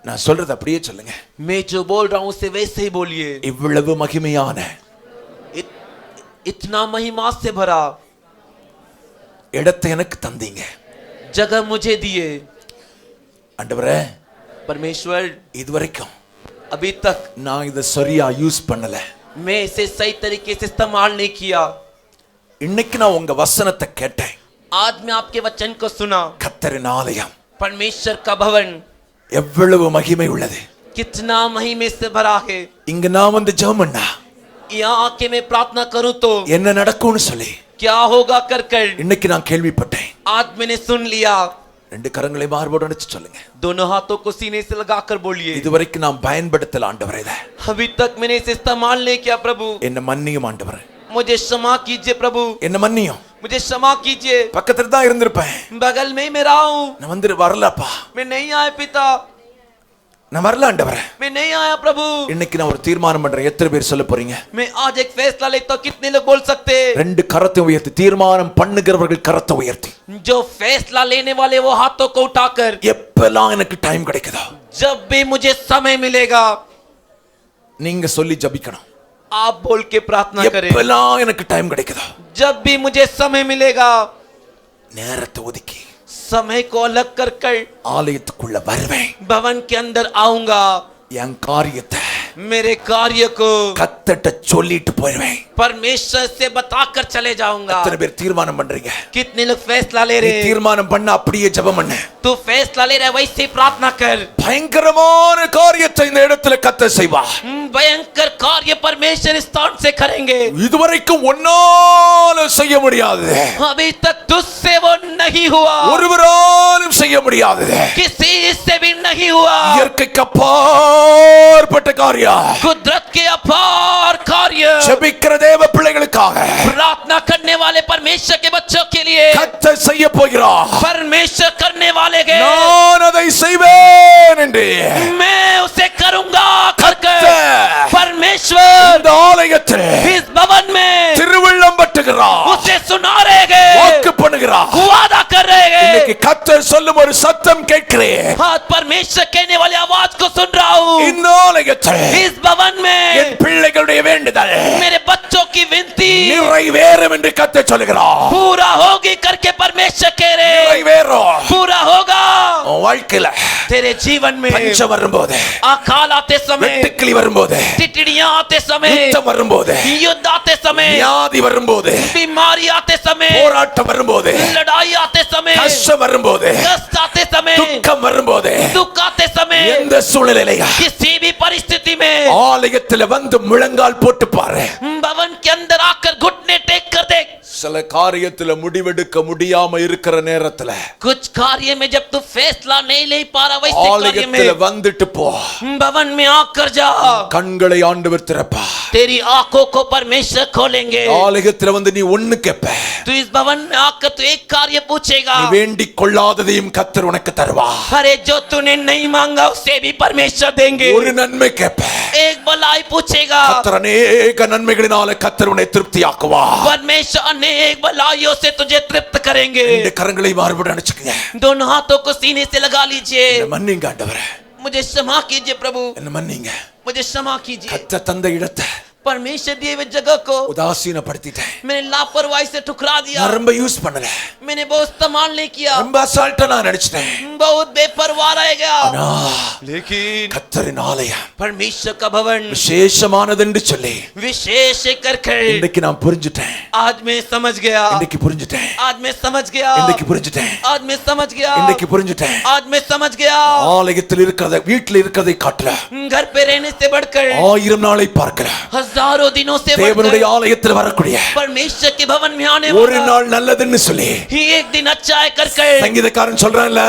நான் சொல்றது அப்படியே சொல்லுங்க. मैं जो बोल रहा हूं उसे वैसे ही बोलिए. இவ்வளவு மகிமையான इतना महिमा से भरा இடத்தை எனக்கு தந்தீங்க जगह मुझे दिए. ஆண்டவரே. परमेश्वर இதுவரைக்கும் अभी तक நான் இத சரியா யூஸ் பண்ணல. मैं इसे सही तरीके से इस्तेमाल नहीं किया. இன்னைக்கு நான் உங்க வசனத்தை கேட்டேன். आज मैं आपके वचन को सुना. கர்த்தரின் ஆலயம் परमेश्वर का भवन எவ்வளவு மகிமை உள்ளது. कितना महिमे से भरा है. இங்க நான் வந்து ஜெபம் பண்ணா यहाँ आके मैं प्रार्थना करूं तो என்ன நடக்கும்னு சொல்லி क्या होगा कर कर இன்னைக்கு நான் கேள்விப்பட்டேன். आज मैंने सुन लिया. ரெண்டு கரங்களை மார்போடு அணைச்சு சொல்லுங்க. दोनों हाथों को सीने से लगाकर बोलिए. இதுவரைக்கும் நான் பயன்படுத்தல ஆண்டவரே. இத अभी तक मैंने इसे इस्तेमाल नहीं किया प्रभु. என்ன மன்னியும் ஆண்டவரே. मुझे क्षमा कीजिए प्रभु. என்ன மன்னியும். मुझे क्षमा कीजिए. பக்கத்துல தான் இருந்திருப்பேன். बगल में ही मैं रहा हूं. நான் வந்து வரலப்பா. मैं नहीं आया पिता. நான் வரல ஆண்டவரே. मैं नहीं आया प्रभु. இன்னைக்கு நான் ஒரு தீர்மானம் பண்றேன். எத்தனை பேர் சொல்ல போறீங்க? मैं आज एक फैसला लेता हूं. कितने लोग बोल सकते हैं? ரெண்டு கரத்தை உயர்த்தி தீர்மானம் பண்ணுகிறவர்கள் கரத்தை உயர்த்தி जो फैसला लेने वाले वो हाथों को उठाकर எப்பெல்லாம் எனக்கு டைம் கிடைக்குதோ जब भी मुझे समय मिलेगा நீங்க சொல்லி ஜெபிக்கணும். आप बोल के प्रार्थना करें. எப்பெல்லாம் எனக்கு டைம் கிடைக்குதோ जब भी मुझे समय मिलेगा நேரத்தை ஒதுக்கி समय को अलग कर कर ஆலயத்துக்குள்ள வருவேன். भवन के अंदर आऊंगा. என் காரியத்தை मेरे कार्य को கத்தட்ட சொல்லிட்டு போயிடுவேன். परमेश्वर से बताकर चले जाऊंगा. எத்தனை பேர் தீர்மானம் பண்றீங்க? कितने लोग फैसला ले நீ रहे हैं? தீர்மானம் பண்ண அப்படியே ஜெபம் பண்ணு. तू फैसला ले रहा है वैसे ही प्रार्थना कर. பயங்கரமான காரியத்தை இந்த இடத்துல கத்த செய்வா. भयंकर कार्य परमेश्वर इस स्थान से करेंगे. இதுவரைக்கும் ஒன்னால செய்ய முடியாது. अभी तक तुझसे वो नहीं हुआ. ஒருவராலும் செய்ய முடியாது. किसी से भी नहीं हुआ. இயற்கைக்கு அப்பாற்பட்ட காரியம். कुदरत के अपार कार्य. ஜெபிக்கிற தேவ பிள்ளைகளுக்காக प्रार्थना करने वाले परमेश्वर के बच्चों के लिए கர்த்தர் செய்ய போகிறார். परमेश्वर करने वाले के நான் அதை செய்வேன் என்று मैं उसे करूंगा. கர்த்தர் परमेश्वर இந்த ஆலயத்தில் इस भवन में திருவிழம் பட்டுகிறார். उसे सुना रहे வாக்கு பண்ணுகிறார். वादा कर रहे இன்னைக்கு கர்த்தர் சொல்லும் ஒரு சத்தம் கேட்கிறேன். आज परमेश्वर कहने वाली आवाज को सुन रहा हूँ. இந்த ஆலயத்தில் इस भवन में என் பிள்ளைகளுடைய வேண்டுதல் मेरे बच्चों की विनती நிறைவேறும் என்று கர்த்தர் சொல்கிறார். पूरा होगी करके परमेश्वर कह रहे நிறைவேறும். पूरा होगा. உன் வாழ்க்கையில तेरे जीवन में பஞ்சம் வரும்போது, अकाल आते समय, வெட்டுக்கிளி வரும்போது, टिटड़ियां आते समय, யுத்தம் வரும்போது, युद्ध आते समय, வியாதி வரும்போது, बीमारी आते समय, போராட்டம் வரும்போது, लड़ाई आते समय, கஷ்டம் வரும்போது, कष्ट आते समय, துக்கம் வரும்போது, दुख आते समय, எந்த சூழ்நிலையில किसी भी परिस्थिति में ஆலயத்துல வந்து முழங்கால் போட்டு பாரு. भवन के अंदर आकर घुटने टेक कर देख. சில காரியத்துல முடிவெடுக்க முடியாம இருக்கிற நேரத்துல कुछ कार्य में जब तू फैसला नहीं ले पा रहा वैसे कार्य ஆலயத்துல में வந்துட்டு போ. भवन में आकर जा. கண்களை ஆண்டவர் திறப்பா. तेरी आंखों को परमेश्वर खोलेंगे. ஆலயத்துல வந்து நீ ஒண்ணு கேப்ப. तू इस भवन में आकर तू एक कार्य पूछेगा. நீ வேண்டிக் கொள்ளாததையும் கர்த்தர் உனக்கு தருவா. अरे जो तूने नहीं मांगा उसे भी परमेश्वर देंगे. ஒரு நன்மை கேப்ப. एक भलाई पूछेगा. கர்த்தர் अनेक நன்மைகளினால கர்த்தர் உன்னை திருப்தியாக்குவா. परमेश्वर अनेक भलाइयों से तुझे तृप्त करेंगे. இந்த கரங்களை மார்போடு அணைச்சுக்கங்க. दोनों हाथों को सीने से लगा लीजिए. என்ன மன்னிங்க ஆண்டவரே. मुझे क्षमा कीजिए प्रभु. என்ன மன்னிங்க. मुझे क्षमा कीजिए. கர்த்தர் தந்த இடத்தை परमेश्वर दिए हुए जगह को உதாசீனப்படுத்திட்டேன். मैंने लापरवाही से ठुकरा दिया. நான் ரொம்ப யூஸ் பண்ணல. मैंने बहुत इस्तेमाल नहीं किया. ரொம்ப அசால்ட்டா நான் நினைச்சிட்டேன். बहुत बेपरवाह रह गया. ஆனா लेकिन கர்த்தரின் ஆலயம் परमेश्वर का भवन விசேஷமானது என்று சொல்லி विशेष करके இன்னைக்கு நான் புரிஞ்சிட்டேன். आज मैं समझ गया. இன்னைக்கு புரிஞ்சிட்டேன். आज मैं समझ गया. இன்னைக்கு புரிஞ்சிட்டேன். आज मैं समझ गया. இன்னைக்கு புரிஞ்சிட்டேன். आज मैं समझ गया. ஆலயத்தில் இருக்கிறதை வீட்டில் இருக்கிறதை காட்டல. घर पे रहने से बढ़कर 1000 நாளை பார்க்கல. हजारों दिनों से தேவனுடைய बढ़कर ஆலயத்தில் வரக்கூடிய परमेश्वर के भवन में आने ஒரு वाला நாள் நல்லதுன்னு சொல்லி ही एक दिन अच्छा है करके சங்கீதக்காரன் சொல்றான்ல,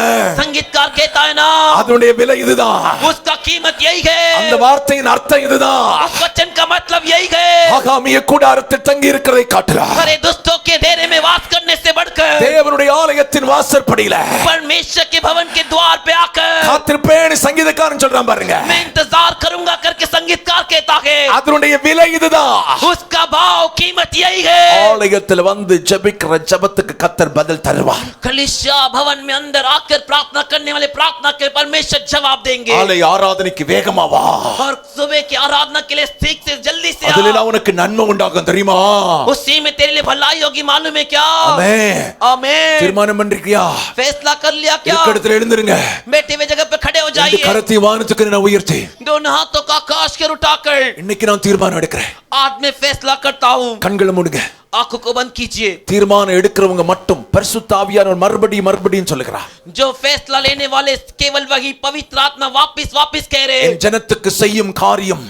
संगीतकार कहता है ना அதனுடைய விலை இதுதான். उसका कीमत यही है. அந்த வார்த்தையின் அர்த்தம் இதுதான். उस वचन का मतलब यही है. ஆகாமிய கூடாரத்தில் தங்கி இருக்கிறதை காட்டலாம். अरे दोस्तों के डेरे में वास करने से बढ़कर தேவனுடைய ஆலயத்தின் வாசற்படியில परमेश्वर के भवन के द्वार पे आकर காத்திருப்பேன் சங்கீதக்காரன் சொல்றான் பாருங்க. मैं इंतजार करूंगा करके संगीतकार कहता है. அதனுடைய விலை இதுதான். उसका भाव कीमत यही है. ஆலயத்தில் வந்து ஜெபிக்கிற ஜெபத்துக்கு கர்த்தர் பதில் தருவார். कलीसिया भवन में अंदर आकर प्रार्थना करने वाले प्रार्थना के परमेश्वर जवाब देंगे. ஆலய ஆராதனைக்கு வேகமா வா. और सुबह की आराधना के लिए ठीक से जल्दी से அதில உனக்கு நன்மை உண்டாகும் தெரியுமா? उसी में तेरे लिए भलाई होगी. मालूम है क्या? ஆமென். आमीन. தீர்மானம் பண்ணிருக்கியா? फैसला कर लिया क्या? இருக்க இடத்துல எழுந்திருங்க. बैठे हुए जगह पे खड़े हो ரெண்டு जाइए. கரத்தை வானத்துக்கு நான் உயர்த்தி दोनों हाथों को आकाश के उठाकर இன்னைக்கு நான் தீர்மானம் எடுக்கிறேன். आज मैं फैसला करता हूँ. கண்களை மூடுங்க. आंखों को बंद कीजिए. தீர்மானம் எடுக்கிறவங்க மட்டும் பரிசுத்த ஆவியானவர் மறுபடியும் சொல்லுகிறார். जो फैसला लेने वाले केवल वही पवित्र आत्मा वापस कह रहे என் ஜனத்துக்கு செய்யும் காரியம்